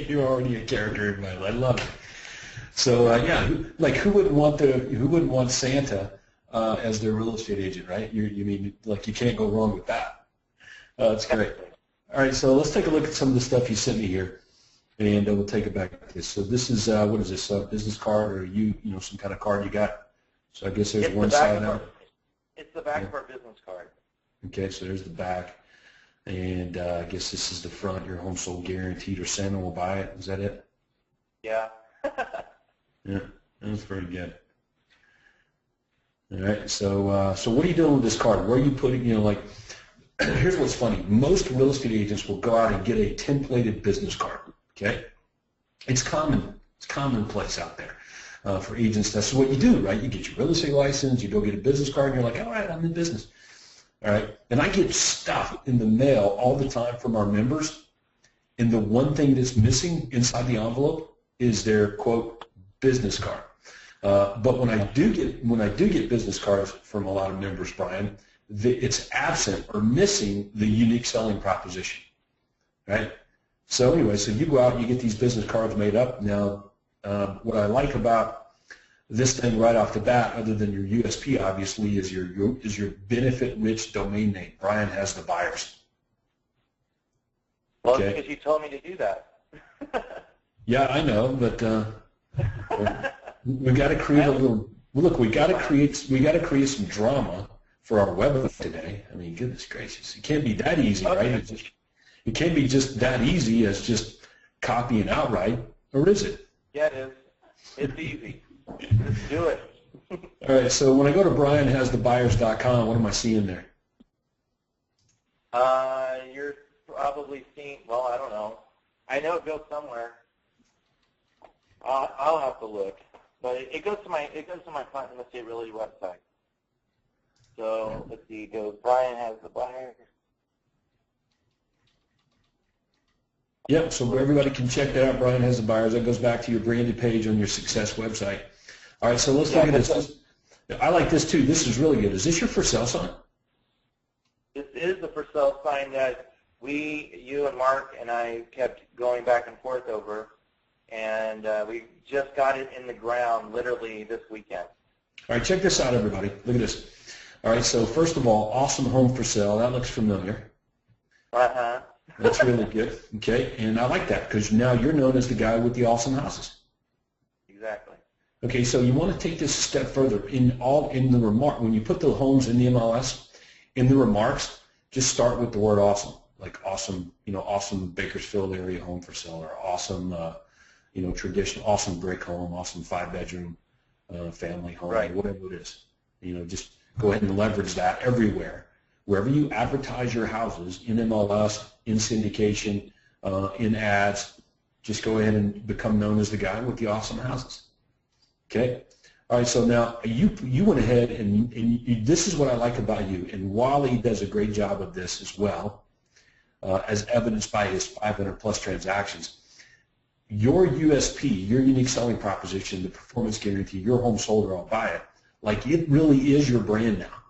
[SPEAKER 3] You're already a character everybody loves. I love it. So yeah, who wouldn't want Santa as their real estate agent, right? You mean like you can't go wrong with that. That's great. All right, so let's take a look at some of the stuff you sent me here, and we'll take it back to this. So this is what is this? Business card, or some kind of card you got? So I guess there's one side out.
[SPEAKER 5] It's the back of our business card.
[SPEAKER 3] Okay, so there's the back, and I guess this is the front. Your home sold guaranteed, or Santa will buy it. Is that it?
[SPEAKER 5] Yeah.
[SPEAKER 3] Yeah, that's pretty good. All right, so what are you doing with this card? Where are you putting, here's what's funny. Most real estate agents will go out and get a templated business card, okay? It's commonplace out there for agents. That's what you do, right? You get your real estate license, you go get a business card, and you're like, all right, I'm in business. All right, and I get stuff in the mail all the time from our members, and the one thing that's missing inside the envelope is their, quote, business card. But when I do get business cards from a lot of members, Brian, it's absent or missing the unique selling proposition, right? So anyway, so you go out and you get these business cards made up. Now, what I like about this thing right off the bat, other than your USP, obviously, is your benefit-rich domain name. Brian has the buyers.
[SPEAKER 5] Well,
[SPEAKER 3] Okay.
[SPEAKER 5] it's because you told me to do that.
[SPEAKER 3] Yeah, I know, but we got to create a little. Look, we got to create some drama for our website today. I mean, goodness gracious, it can't be that easy,
[SPEAKER 5] Okay.
[SPEAKER 3] right? It can't be just that easy as just copying outright, or is it?
[SPEAKER 5] Yeah, it is. It's easy. Just do it.
[SPEAKER 3] All right, so when I go to brianhasthebuyers.com, what am I seeing there?
[SPEAKER 5] You're probably seeing, well, I don't know. I know it goes somewhere. I'll have to look. But it goes to my Platinum Estate Realty website. So let's see, it goes Brian has the buyers.
[SPEAKER 3] Yep, so everybody can check that out. Brian has the buyers. That goes back to your branded page on your Success website. All right, so let's look at this. I like this too. This is really good. Is this your for sale sign?
[SPEAKER 5] This is the for sale sign that you and Mark and I kept going back and forth over, and we just got it in the ground literally this weekend.
[SPEAKER 3] All right, check this out, everybody. Look at this. All right, so first of all, awesome home for sale. That looks familiar.
[SPEAKER 5] Uh-huh.
[SPEAKER 3] That's really good. Okay, and I like that because now you're known as the guy with the awesome houses.
[SPEAKER 5] Exactly.
[SPEAKER 3] Okay, so you want to take this a step further. When you put the homes in the MLS, in the remarks, just start with the word awesome, like awesome, awesome Bakersfield area home for sale, or awesome, traditional, awesome brick home, awesome 5-bedroom family home,
[SPEAKER 5] right.
[SPEAKER 3] Whatever it is. Just go ahead and leverage that everywhere. Wherever you advertise your houses, in MLS, in syndication, in ads, just go ahead and become known as the guy with the awesome houses. Okay? All right, so now you went ahead and this is what I like about you, and Wally does a great job of this as well, as evidenced by his 500-plus transactions. Your USP, your unique selling proposition, the performance guarantee, your home sold or I'll buy it, like it really is your brand now.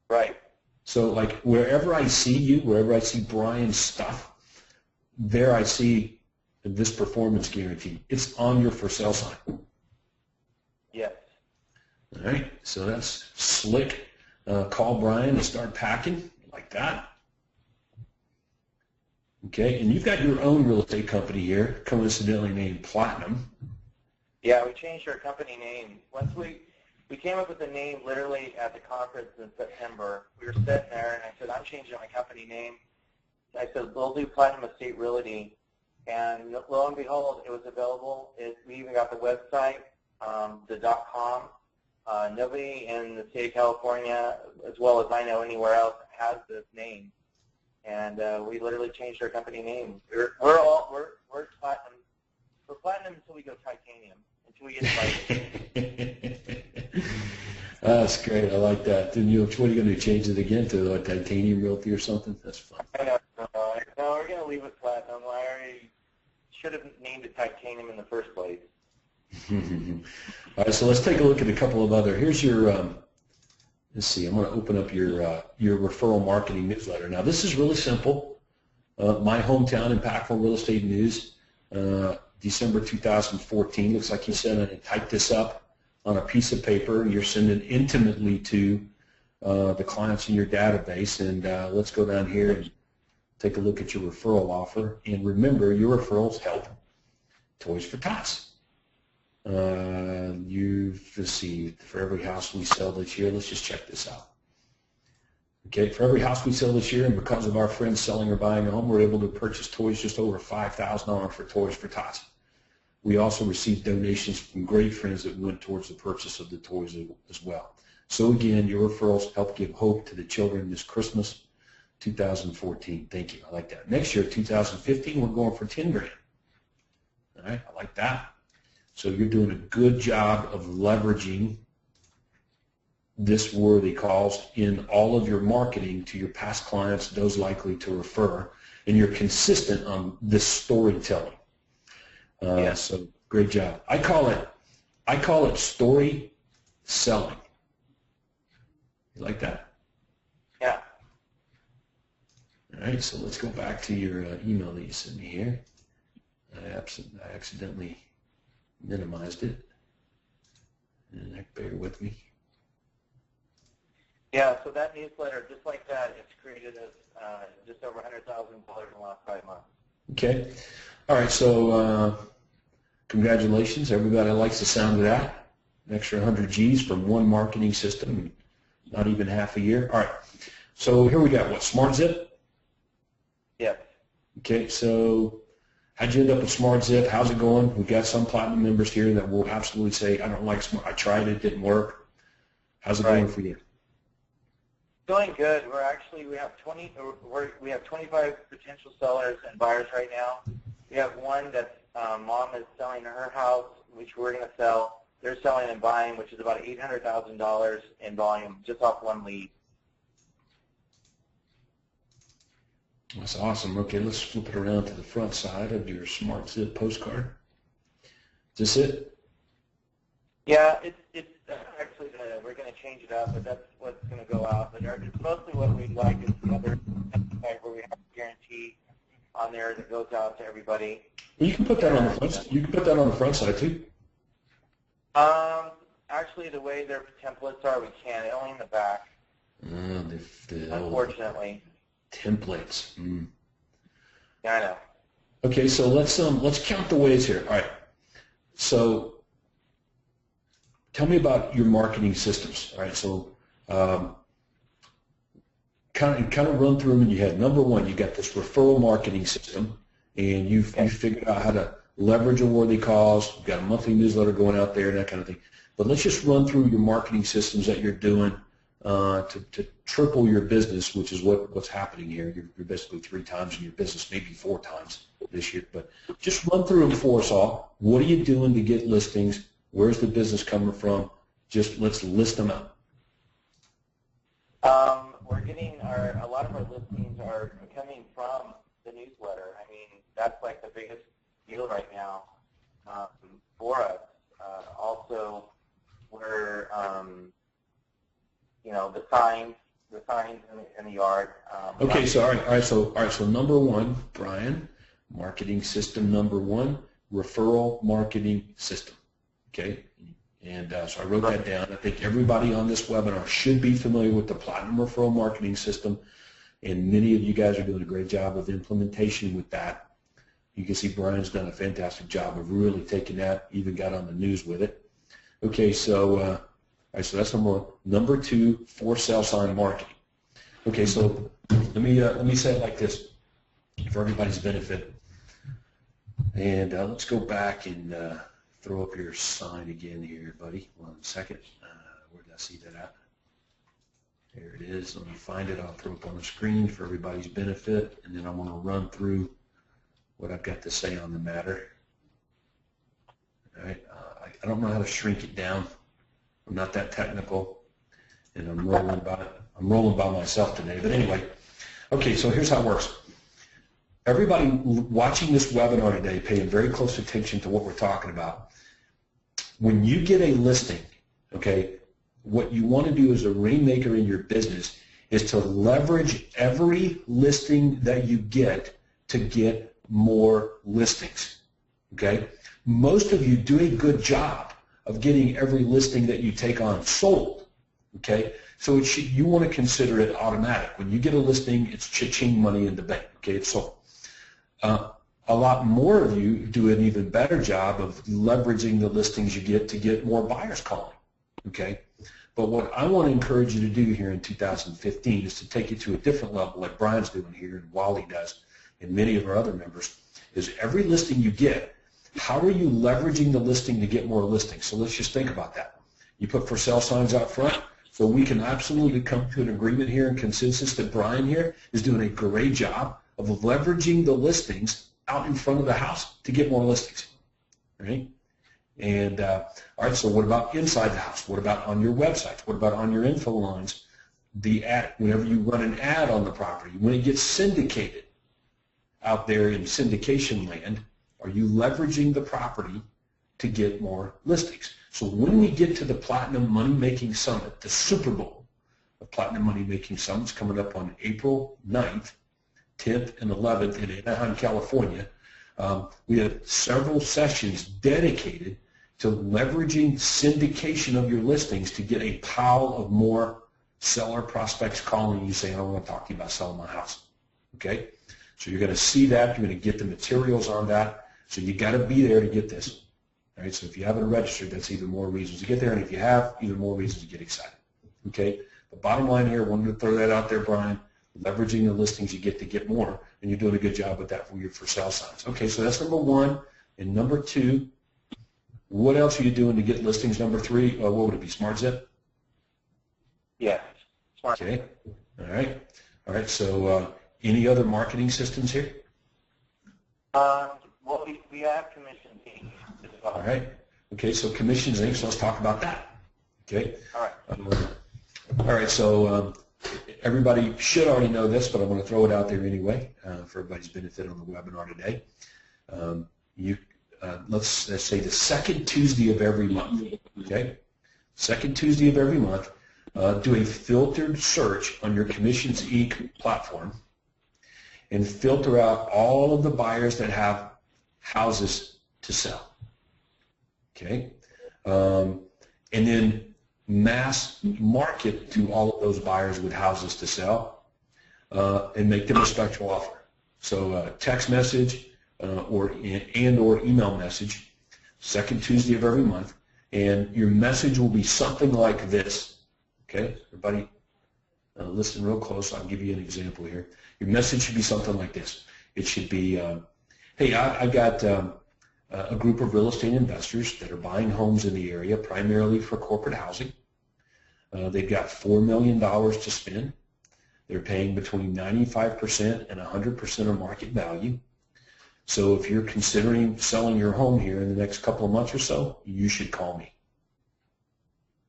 [SPEAKER 5] Right.
[SPEAKER 3] So like wherever I see you, wherever I see Brian's stuff, there I see this performance guarantee. It's on your for sale sign.
[SPEAKER 5] Yes.
[SPEAKER 3] All right, so that's slick. Call Brian and start packing like that. Okay, and you've got your own real estate company here, coincidentally named Platinum.
[SPEAKER 5] Yeah, we changed our company name. Once we came up with the name literally at the conference in September. We were sitting there, and I said, I'm changing my company name. I said, we'll do Platinum Estate Realty. And lo and behold, it was available. We even got the website, the .com. Nobody in the state of California, as well as I know anywhere else, has this name. And we literally changed our company name. We're Platinum. We're Platinum until we go Titanium, until we get invited.
[SPEAKER 3] That's great. I like that. Then what are you going to do? Change it again to a Titanium Realty or something? That's fun.
[SPEAKER 5] No, we're going to leave it Platinum. I already should have named it Titanium in the first place.
[SPEAKER 3] All right, so let's take a look at a couple of other. Here's your, let's see, I'm going to open up your referral marketing newsletter. Now, this is really simple. My Hometown Impactful Real Estate News, December 2014. Looks like you sent it and typed this up on a piece of paper, and you're sending intimately to the clients in your database. And let's go down here and take a look at your referral offer. And remember, your referrals help Toys for Tots. You've received for every house we sell this year. Let's just check this out. Okay, for every house we sell this year, and because of our friends selling or buying a home, we're able to purchase toys just over $5,000 for Toys for Tots. We also received donations from great friends that went towards the purchase of the toys as well. So again, your referrals help give hope to the children this Christmas 2014. Thank you. I like that. Next year, 2015, we're going for 10 grand. All right, I like that. So you're doing a good job of leveraging this worthy cause in all of your marketing to your past clients, those likely to refer, and you're consistent on this storytelling.
[SPEAKER 5] Yes.
[SPEAKER 3] So Great job. I call it story selling. You like that?
[SPEAKER 5] Yeah.
[SPEAKER 3] All right, so let's go back to your email that you sent me here. I accidentally minimized it. And bear with me.
[SPEAKER 5] Yeah, so that newsletter, just like that, it's created us just over $100,000 in the last 5 months.
[SPEAKER 3] Okay. All right, so congratulations. Everybody likes the sound of that. An extra 100 G's from one marketing system, not even half a year. All right, so here we got what, SmartZip?
[SPEAKER 5] Yes.
[SPEAKER 3] Okay, so how'd you end up with SmartZip? How's it going? We've got some platinum members here that will absolutely say, I don't like Smart. I tried it, didn't work. How's it going for you?
[SPEAKER 5] Doing good. We have 25 potential sellers and buyers right now. We have one that mom is selling her house, which we're going to sell. They're selling and buying, which is about $800,000 in volume just off one lead.
[SPEAKER 3] That's awesome. Okay, let's flip it around to the front side of your SmartZip postcard. Is this it?
[SPEAKER 5] Yeah, it's actually we're going to change it up, but that's what's going to go out. But it's mostly what we like is the other side where we have a guarantee on there that goes out to everybody.
[SPEAKER 3] Well, you can put that on the front. You can put that on the front side too.
[SPEAKER 5] Actually, the way their templates are, we can't. Only in the back. Unfortunately.
[SPEAKER 3] Templates.
[SPEAKER 5] Yeah, I know.
[SPEAKER 3] Okay, so let's count the ways here. All right. So tell me about your marketing systems. All right. So kind of run through them in your head. Number one, you got this referral marketing system, and you figured out how to leverage a worthy cause. You've got a monthly newsletter going out there and that kind of thing. But let's just run through your marketing systems that you're doing to triple your business, which is what's happening here. You're basically 3 times in your business, maybe 4 times this year. But just run through them for us all. What are you doing to get listings? Where's the business coming from? Just let's list them out.
[SPEAKER 5] We're getting a lot of our listings are coming from the newsletter. I mean, that's like the biggest deal right now for us. Also, we're the signs in the yard.
[SPEAKER 3] Okay, so all right. So number one, Brian, marketing system number one, referral marketing system. Okay, and so I wrote that down. I think everybody on this webinar should be familiar with the Platinum Referral Marketing System, and many of you guys are doing a great job of implementation with that. You can see Brian's done a fantastic job of really taking that, even got on the news with it. Okay, so all right, so that's number one. Number two, for sale sign marketing. Okay, so let me say it like this for everybody's benefit. And let's go back and throw up your sign again here, buddy. 1 second. Where did I see that at? There it is. Let me find it. I'll throw it on the screen for everybody's benefit, and then I want to run through what I've got to say on the matter. All right. I don't know how to shrink it down. I'm not that technical, and I'm rolling by myself today. But anyway, okay. So here's how it works. Everybody watching this webinar today, paying very close attention to what we're talking about. When you get a listing, okay, what you want to do as a rainmaker in your business is to leverage every listing that you get to get more listings, okay? Most of you do a good job of getting every listing that you take on sold, okay? So you want to consider it automatic. When you get a listing, it's cha-ching, money in the bank, okay? It's sold. A lot more of you do an even better job of leveraging the listings you get to get more buyers calling, okay? But what I want to encourage you to do here in 2015 is to take it to a different level like Brian's doing here and Wally does and many of our other members, is every listing you get, how are you leveraging the listing to get more listings? So let's just think about that. You put for sale signs out front, so we can absolutely come to an agreement here and consensus that Brian here is doing a great job of leveraging the listings out in front of the house to get more listings, right? And all right, so what about inside the house? What about on your websites? What about on your info lines? The ad, whenever you run an ad on the property, when it gets syndicated out there in syndication land, are you leveraging the property to get more listings. So when we get to the Platinum Money Making Summit, the Super Bowl of Platinum Money Making Summits coming up on April 9th, 10th, and 11th in Anaheim, California, we have several sessions dedicated to leveraging syndication of your listings to get a pile of more seller prospects calling you saying, I want to talk to you about selling my house. Okay? So you're going to see that. You're going to get the materials on that. So you got to be there to get this. All right? So if you haven't registered, that's even more reasons to get there. And if you have, even more reasons to get excited. Okay? The bottom line here, I wanted to throw that out there, Brian, leveraging the listings you get more, and you're doing a good job with that for sale signs. Okay, so that's number one. And number two, what else are you doing to get listings? Number three, what would it be, Smart Zip?
[SPEAKER 5] Yes. Smart.
[SPEAKER 3] Okay, all right. All right, so any other marketing systems here?
[SPEAKER 5] Well, we have Commission Inc. as well.
[SPEAKER 3] All right. Okay, so Commissions Inc., so let's talk about that. Okay.
[SPEAKER 5] All right.
[SPEAKER 3] All right, so everybody should already know this, but I'm going to throw it out there anyway for everybody's benefit on the webinar today. Let's say the second Tuesday of every month, okay? Second Tuesday of every month, do a filtered search on your Commissions Inc. platform and filter out all of the buyers that have houses to sell, okay? And then mass market to all of those buyers with houses to sell and make them a special offer. So text message or email message, second Tuesday of every month, and your message will be something like this. Okay, everybody listen real close. I'll give you an example here. Your message should be something like this. It should be, hey, I got a group of real estate investors that are buying homes in the area, primarily for corporate housing. They've got $4 million to spend. They're paying between 95% and 100% of market value. So if you're considering selling your home here in the next couple of months or so, you should call me.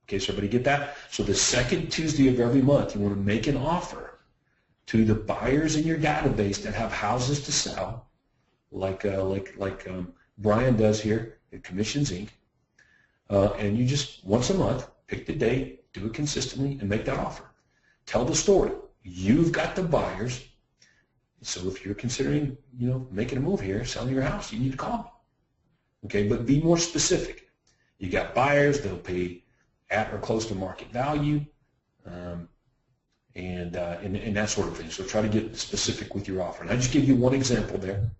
[SPEAKER 3] Okay, so everybody get that? So the second Tuesday of every month, you want to make an offer to the buyers in your database that have houses to sell, like Brian does here at Commissions Inc. And you just, once a month, pick the date, do it consistently, and make that offer. Tell the story. You've got the buyers. So if you're considering, making a move here, selling your house, you need to call me. Okay, but be more specific. You got buyers, they'll pay at or close to market value, and that sort of thing. So try to get specific with your offer. And I just give you one example there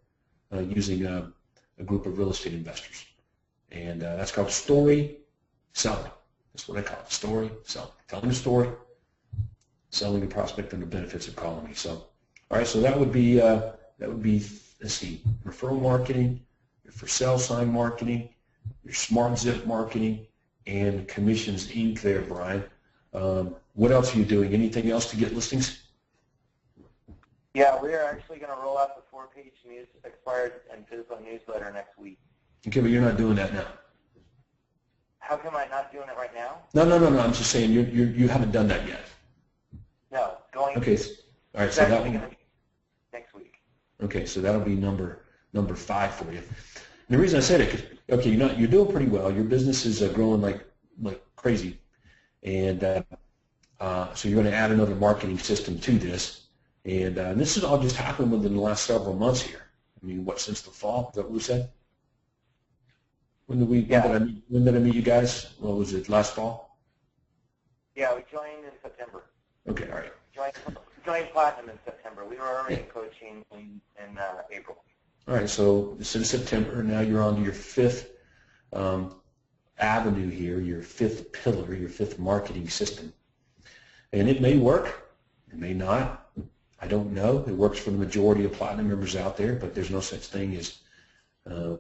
[SPEAKER 3] using a group of real estate investors. And that's called story selling. That's what I call it, story selling. Telling a story, selling the prospect and the benefits of calling me. So, all right, so that would be let's see, referral marketing, your for sale sign marketing, your Smart Zip marketing, and Commissions Inc. there, Brian. What else are you doing? Anything else to get listings?
[SPEAKER 5] Yeah, we are actually going to roll out the 4-page news expired and physical newsletter next week.
[SPEAKER 3] Okay, but you're not doing that now.
[SPEAKER 5] How come I'm not doing it right now?
[SPEAKER 3] No. I'm just saying you haven't done that yet.
[SPEAKER 5] No, going.
[SPEAKER 3] Okay. All right. So that one.
[SPEAKER 5] Next week.
[SPEAKER 3] Okay, so that'll be number 5 for you. And the reason I said it, 'cause, okay, you're doing pretty well. Your business is growing like crazy, and so you're going to add another marketing system to this. And this has all just happened within the last several months here. I mean, since the fall? Is that what we said? When did I meet you guys? What was it, last fall?
[SPEAKER 5] Yeah, we joined in September.
[SPEAKER 3] Okay, all right.
[SPEAKER 5] Joined Platinum in September. We were already coaching in April.
[SPEAKER 3] All right, so since September, now you're on to your 5th avenue here, your 5th pillar, your 5th marketing system. And it may work, it may not. I don't know. It works for the majority of Platinum members out there, but there's no such thing as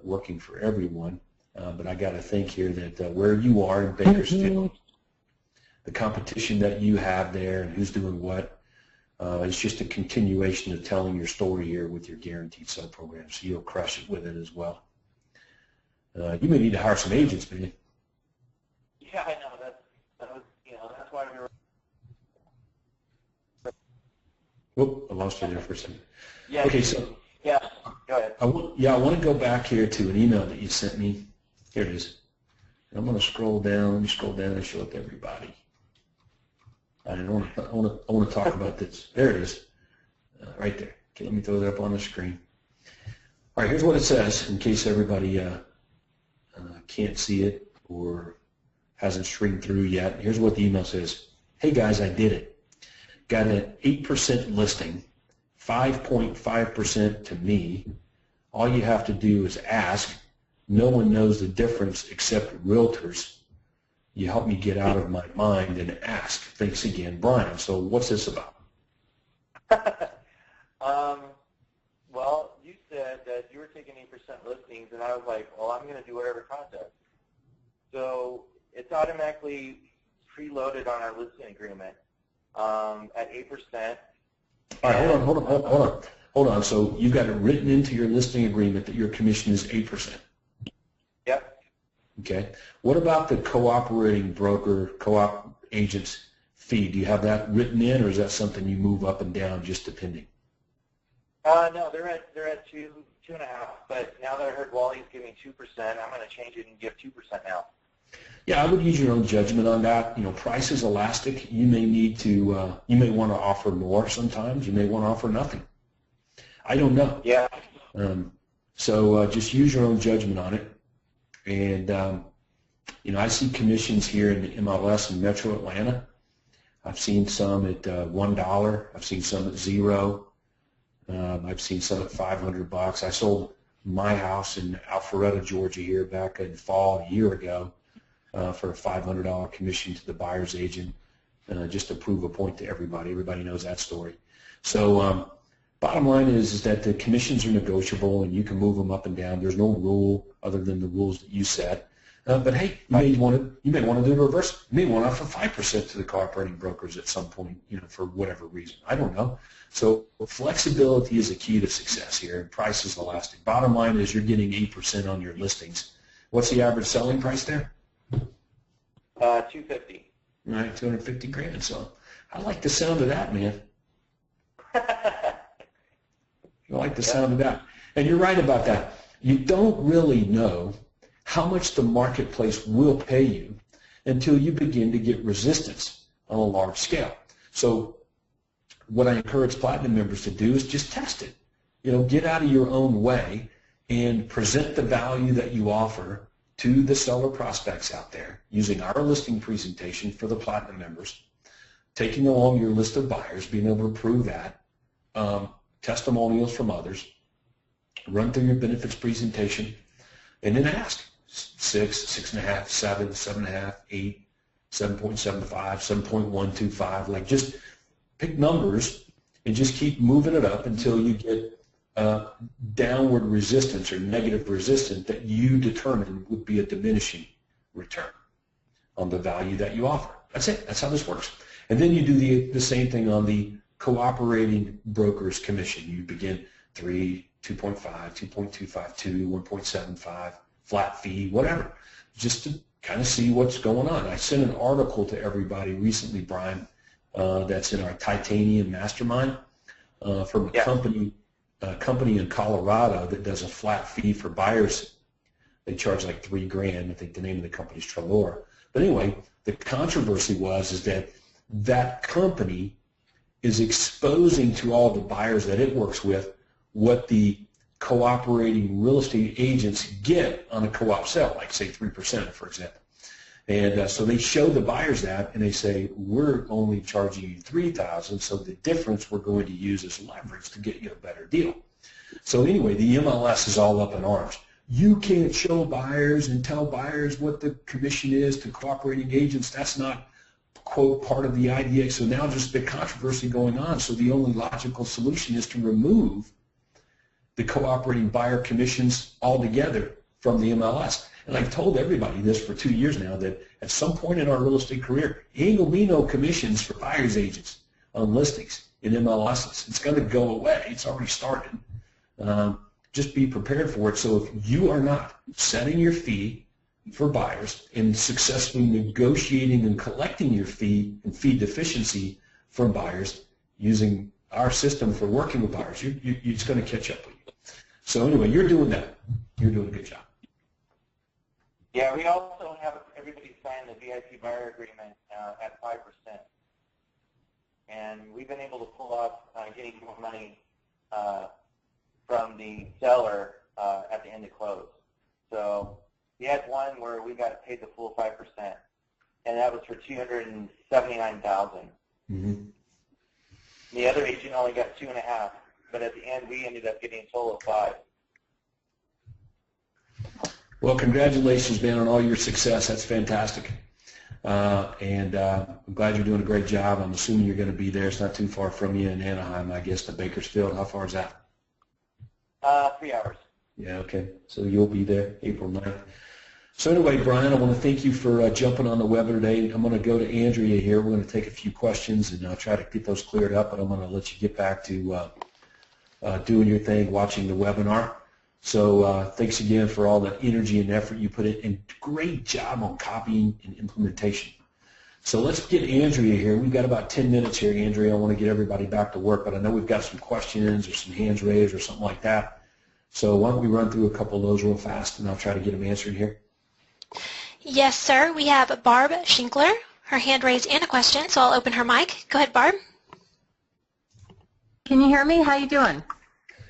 [SPEAKER 3] working for everyone. But I got to think here that where you are in Bakersfield, the competition that you have there and who's doing what, it's just a continuation of telling your story here with your guaranteed sell program. So you'll crush it with it as well. You may need to hire some agents, man.
[SPEAKER 5] Yeah, I know. That's why we were.
[SPEAKER 3] Whoop, I lost you there for a second.
[SPEAKER 5] Yeah.
[SPEAKER 3] Okay, so.
[SPEAKER 5] Yeah, go ahead.
[SPEAKER 3] I want to go back here to an email that you sent me Here it is. I'm going to scroll down. Let me scroll down and show it to everybody. I want to talk about this. There it is, right there. Okay, let me throw that up on the screen. All right, here's what it says in case everybody can't see it or hasn't streamed through yet. Here's what the email says. Hey guys, I did it. Got an 8% listing, 5.5% to me. All you have to do is ask. No one knows the difference except realtors. You help me get out of my mind and ask. Thanks again, Brian. So what's this about?
[SPEAKER 5] Well, you said that you were taking 8% listings, and I was like, well, I'm going to do whatever contest. So it's automatically preloaded on our listing agreement at 8%.
[SPEAKER 3] All right, hold on. So you've got it written into your listing agreement that your commission is 8%.
[SPEAKER 5] Yep.
[SPEAKER 3] Okay. What about the cooperating broker, co-op agent's fee? Do you have that written in, or is that something you move up and down just depending?
[SPEAKER 5] No, they're at 2.5. But now that I heard Wally's giving 2%, I'm going to change it and give 2% now.
[SPEAKER 3] Yeah, I would use your own judgment on that. You know, price is elastic. You may need to, you may want to offer more sometimes. You may want to offer nothing. I don't know.
[SPEAKER 5] Yeah.
[SPEAKER 3] So just use your own judgment on it. And, you know, I see commissions here in the MLS in Metro Atlanta. I've seen some at $1. I've seen some at $0. I've seen some at $500. I sold my house in Alpharetta, Georgia here back in fall a year ago for a $500 commission to the buyer's agent just to prove a point to everybody. Everybody knows that story. So bottom line is that the commissions are negotiable and you can move them up and down. There's no rule other than the rules that you set. But hey, you may want to do the reverse. You may want to offer 5% to the cooperating brokers at some point, you know, for whatever reason. I don't know. So flexibility is a key to success here, and price is elastic. Bottom line is you're getting 8% on your listings. What's the average selling price there?
[SPEAKER 5] $250.
[SPEAKER 3] All right, 250 grand. So I like the sound of that, man. I like the sound of that. And you're right about that. You don't really know how much the marketplace will pay you until you begin to get resistance on a large scale. So what I encourage Platinum members to do is just test it. You know, get out of your own way and present the value that you offer to the seller prospects out there using our listing presentation for the Platinum members, taking along your list of buyers, being able to prove that, testimonials from others, run through your benefits presentation, and then ask 6, 6.5, 7, 7.5, 8, 7.75, 7.125. Like just pick numbers and just keep moving it up until you get downward resistance or negative resistance that you determine would be a diminishing return on the value that you offer. That's it. That's how this works. And then you do the same thing on the cooperating broker's commission. You begin 3, 2.5, 2.25, 2, 1.75, flat fee, whatever, just to kind of see what's going on. I sent an article to everybody recently, Brian, that's in our Titanium Mastermind from a company in Colorado that does a flat fee for buyers. They charge like $3,000. I think the name of the company is Trelora. But anyway, the controversy is that company is exposing to all the buyers that it works with what the cooperating real estate agents get on a co-op sale, like say 3%, for example. And so they show the buyers that, and they say, we're only charging you $3,000, so the difference we're going to use as leverage to get you a better deal. So anyway, the MLS is all up in arms. You can't show buyers and tell buyers what the commission is to cooperating agents. That's not, quote, part of the IDX. So now there's a big controversy going on. So the only logical solution is to remove the cooperating buyer commissions altogether from the MLS. And I've told everybody this for 2 years now, that at some point in our real estate career, ain't gonna be no commissions for buyer's agents on listings in MLSs. It's going to go away. It's already started. Just be prepared for it. So if you are not setting your fee for buyers and successfully negotiating and collecting your fee and fee deficiency from buyers using our system for working with buyers, it's going to catch up with you. So anyway, you're doing that. You're doing a good job.
[SPEAKER 5] Yeah, we also have everybody sign the VIP buyer agreement at 5%. And we've been able to pull off getting more money from the seller at the end of close. So we had one where we got paid the full 5%, and that was for $279,000.
[SPEAKER 3] Mm-hmm.
[SPEAKER 5] The other agent only got 2.5, but at the end we ended up getting a total of 5.
[SPEAKER 3] Well, congratulations, man, on all your success. That's fantastic. And I'm glad you're doing a great job. I'm assuming you're going to be there. It's not too far from you in Anaheim, I guess, to Bakersfield. How far is that?
[SPEAKER 5] 3 hours.
[SPEAKER 3] Yeah, okay. So you'll be there April 9th. So anyway, Brian, I want to thank you for jumping on the webinar today. I'm going to go to Andrea here. We're going to take a few questions and try to get those cleared up, but I'm going to let you get back to doing your thing, watching the webinar. So thanks again for all the energy and effort you put in, and great job on copying and implementation. So let's get Andrea here. We've got about 10 minutes here, Andrea. I want to get everybody back to work, but I know we've got some questions or some hands raised or something like that. So why don't we run through a couple of those real fast, and I'll try to get them answered here.
[SPEAKER 2] Yes, sir. We have Barb Shinkler, her hand raised and a question, so I'll open her mic. Go ahead, Barb.
[SPEAKER 6] Can you hear me? How you doing?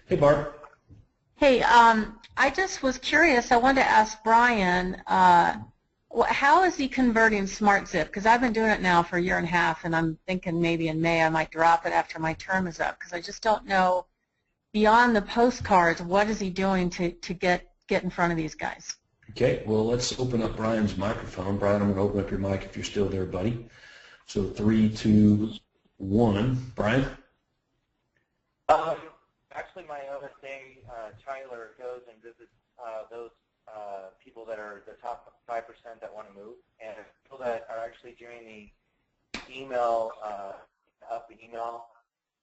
[SPEAKER 3] Hey, Barb.
[SPEAKER 6] Hey, I just was curious. I wanted to ask Brian, how is he converting SmartZip? Because I've been doing it now for a year and a half, and I'm thinking maybe in May I might drop it after my term is up, because I just don't know, beyond the postcards, what is he doing to get in front of these guys?
[SPEAKER 3] Okay, well, let's open up Brian's microphone. Brian, I'm going to open up your mic if you're still there, buddy. So 3, 2, 1. Brian?
[SPEAKER 5] Actually, my OSA, Tyler, goes and visits those people that are the top 5% that want to move, and people that are actually doing the email, up the email,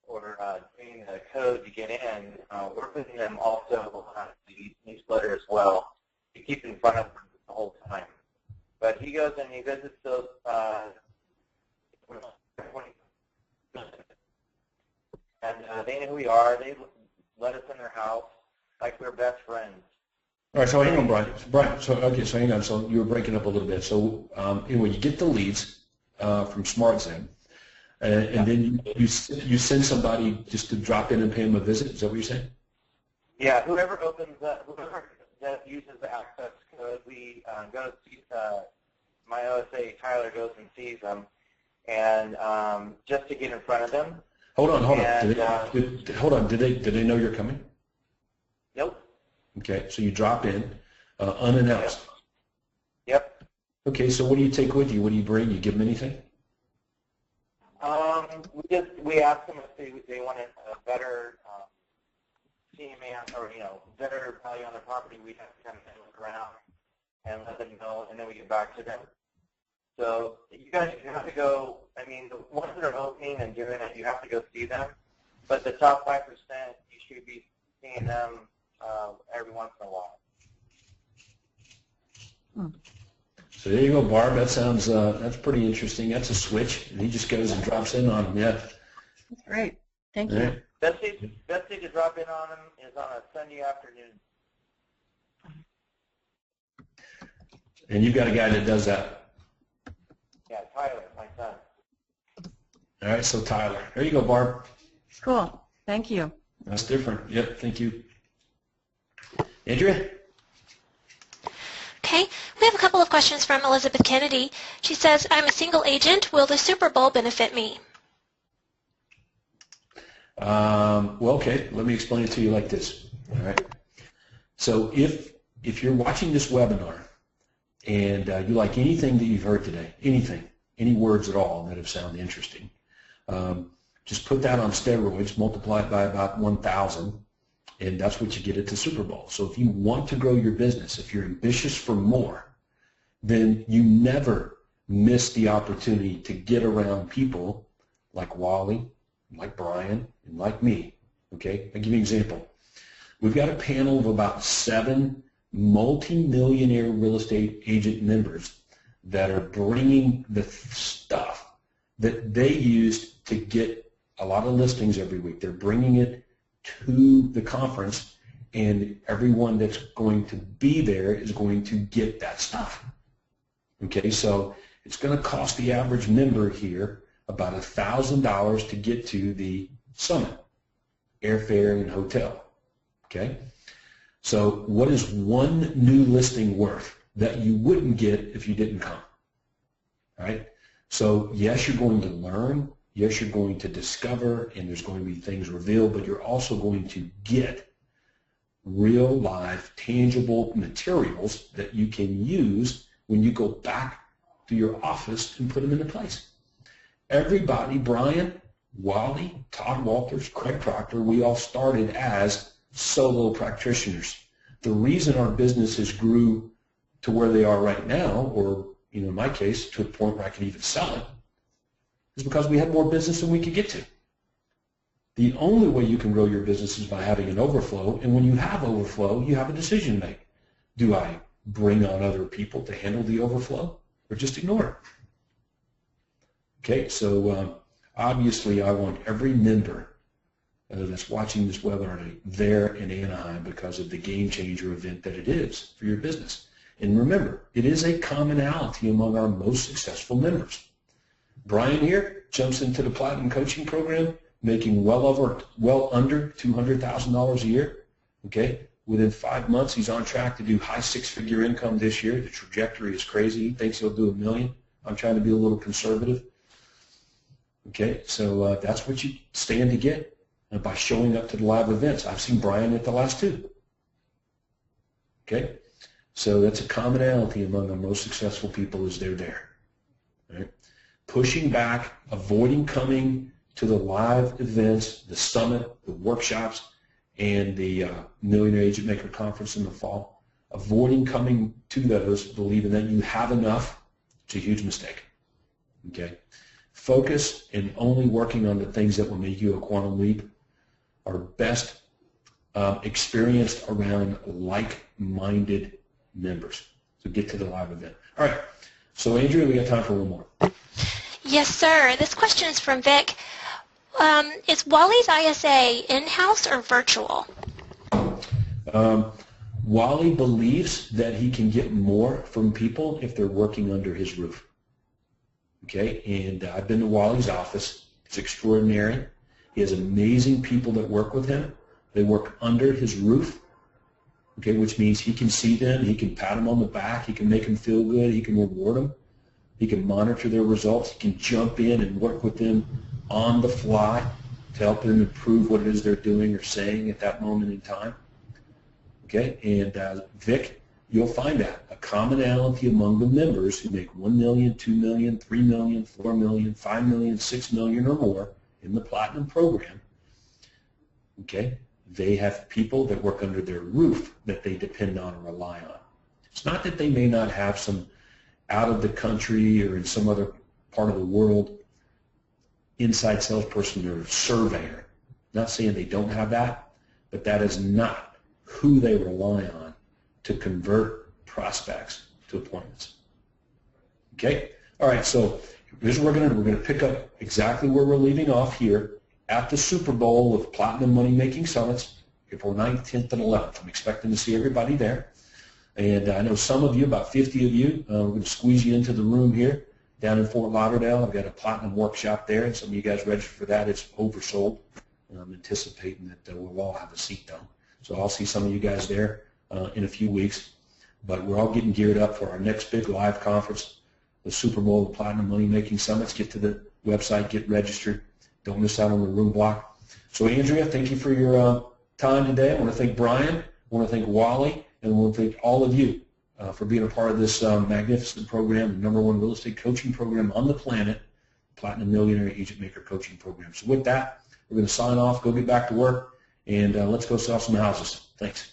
[SPEAKER 5] or doing the code to get in. We're putting them also on the newsletter as well to keep in front of them the whole time. But he goes and he visits those and they know who we are. They let us in their house like we're best friends.
[SPEAKER 3] All right, so hang on, Brian. So hang on. So you were breaking up a little bit. So anyway, you get the leads from SmartZip, and then you send somebody just to drop in and pay them a visit. Is that what you're saying?
[SPEAKER 5] Yeah, whoever opens whoever that uses the access code, we go to see, my OSA Tyler goes and sees them, and just to get in front of them.
[SPEAKER 3] Hold on.
[SPEAKER 5] And,
[SPEAKER 3] hold on. Did they know you're coming?
[SPEAKER 5] Nope.
[SPEAKER 3] Okay, so you drop in unannounced.
[SPEAKER 5] Yep.
[SPEAKER 3] Okay, so what do you take with you? What do you bring? You give them anything?
[SPEAKER 5] We ask them if they want a better CMA or better value on their property. We have to kind of look around and let them know, and then we get back to them. So you guys have to go. I mean, the ones that are opening and doing it, you have to go see them. But the top 5%, you should be seeing them every once in a while.
[SPEAKER 3] So there you go, Barb. That sounds that's pretty interesting. That's a switch, and he just goes and drops in on them. Yeah.
[SPEAKER 6] That's great. Thank you.
[SPEAKER 3] Right.
[SPEAKER 5] Best day to drop in on them is on a Sunday afternoon.
[SPEAKER 3] And you've got a guy that does that.
[SPEAKER 5] Yeah, Tyler, my son.
[SPEAKER 3] All right, so Tyler. There you go, Barb.
[SPEAKER 6] Cool. Thank you.
[SPEAKER 3] That's different. Yep, thank you. Andrea?
[SPEAKER 2] Okay, we have a couple of questions from Elizabeth Kennedy. She says, I'm a single agent. Will the Super Bowl benefit me?
[SPEAKER 3] Well, okay, let me explain it to you like this. All right. So if you're watching this webinar and you like anything that you've heard today, any words at all that have sounded interesting, just put that on steroids, multiply it by about 1,000, and that's what you get at the Super Bowl. So if you want to grow your business, if you're ambitious for more, then you never miss the opportunity to get around people like Wally, like Brian, and like me. Okay, I'll give you an example. We've got a panel of about 7 multi-millionaire real estate agent members that are bringing the stuff that they use to get a lot of listings every week. They're bringing it to the conference, and everyone that's going to be there is going to get that stuff. Okay, so it's going to cost the average member here about $1,000 to get to the summit, airfare and hotel. Okay, so what is one new listing worth that you wouldn't get if you didn't come? All right, so yes, you're going to learn, yes, you're going to discover, and there's going to be things revealed, but you're also going to get real, live, tangible materials that you can use when you go back to your office and put them into place. Everybody, Brian, Wally, Todd Walters, Craig Proctor, we all started as solo practitioners. The reason our businesses grew to where they are right now, or in my case, to a point where I could even sell it, is because we had more business than we could get to. The only way you can grow your business is by having an overflow, and when you have overflow, you have a decision to make. Do I bring on other people to handle the overflow, or just ignore it? Okay, so obviously I want every member that's watching this webinar there in Anaheim because of the game changer event that it is for your business. And remember, it is a commonality among our most successful members. Brian here jumps into the Platinum Coaching Program making well under $200,000 a year. Okay, within 5 months he's on track to do high six-figure income this year. The trajectory is crazy. He thinks he'll do $1 million. I'm trying to be a little conservative. Okay, so that's what you stand to get by showing up to the live events. I've seen Brian at the last two. Okay, so that's a commonality among the most successful people is they're there. All right? Pushing back, avoiding coming to the live events, the summit, the workshops, and the Millionaire Agent Maker Conference in the fall. Avoiding coming to those, believing that you have enough, it's a huge mistake. Okay? Focus and only working on the things that will make you a quantum leap are best experienced around like-minded members. So get to the live event. All right. So, Andrea, we got time for one more.
[SPEAKER 2] Yes, sir. This question is from Vic. Is Wally's ISA in-house or virtual?
[SPEAKER 3] Wally believes that he can get more from people if they're working under his roof. Okay, and I've been to Wally's office. It's extraordinary. He has amazing people that work with him. They work under his roof, okay, which means he can see them, he can pat them on the back, he can make them feel good, he can reward them, he can monitor their results, he can jump in and work with them on the fly to help them improve what it is they're doing or saying at that moment in time. Okay, and Vic, you'll find that a commonality among the members who make $1 million, $2 million, $3 million, $4 million, $5 million, $6 million or more in the Platinum program. Okay, they have people that work under their roof that they depend on or rely on. It's not that they may not have some out of the country or in some other part of the world inside salesperson or surveyor. Not saying they don't have that, but that is not who they rely on to convert prospects to appointments. Okay? All right, so here's what we're going to do. We're going to pick up exactly where we're leaving off here at the Super Bowl of Platinum Money Making Summits, April 9th, 10th, and 11th. I'm expecting to see everybody there. And I know some of you, about 50 of you, we're going to squeeze you into the room here down in Fort Lauderdale. I've got a Platinum workshop there, and some of you guys registered for that. It's oversold. And I'm anticipating that we'll all have a seat, though. So I'll see some of you guys there in a few weeks. But we're all getting geared up for our next big live conference, the Super Bowl of Platinum Money Making Summits. Get to the website, get registered. Don't miss out on the room block. So, Andrea, thank you for your time today. I want to thank Brian. I want to thank Wally. And I want to thank all of you for being a part of this magnificent program, the #1 real estate coaching program on the planet, Platinum Millionaire Agent Maker Coaching Program. So with that, we're going to sign off, go get back to work, and let's go sell some houses. Thanks.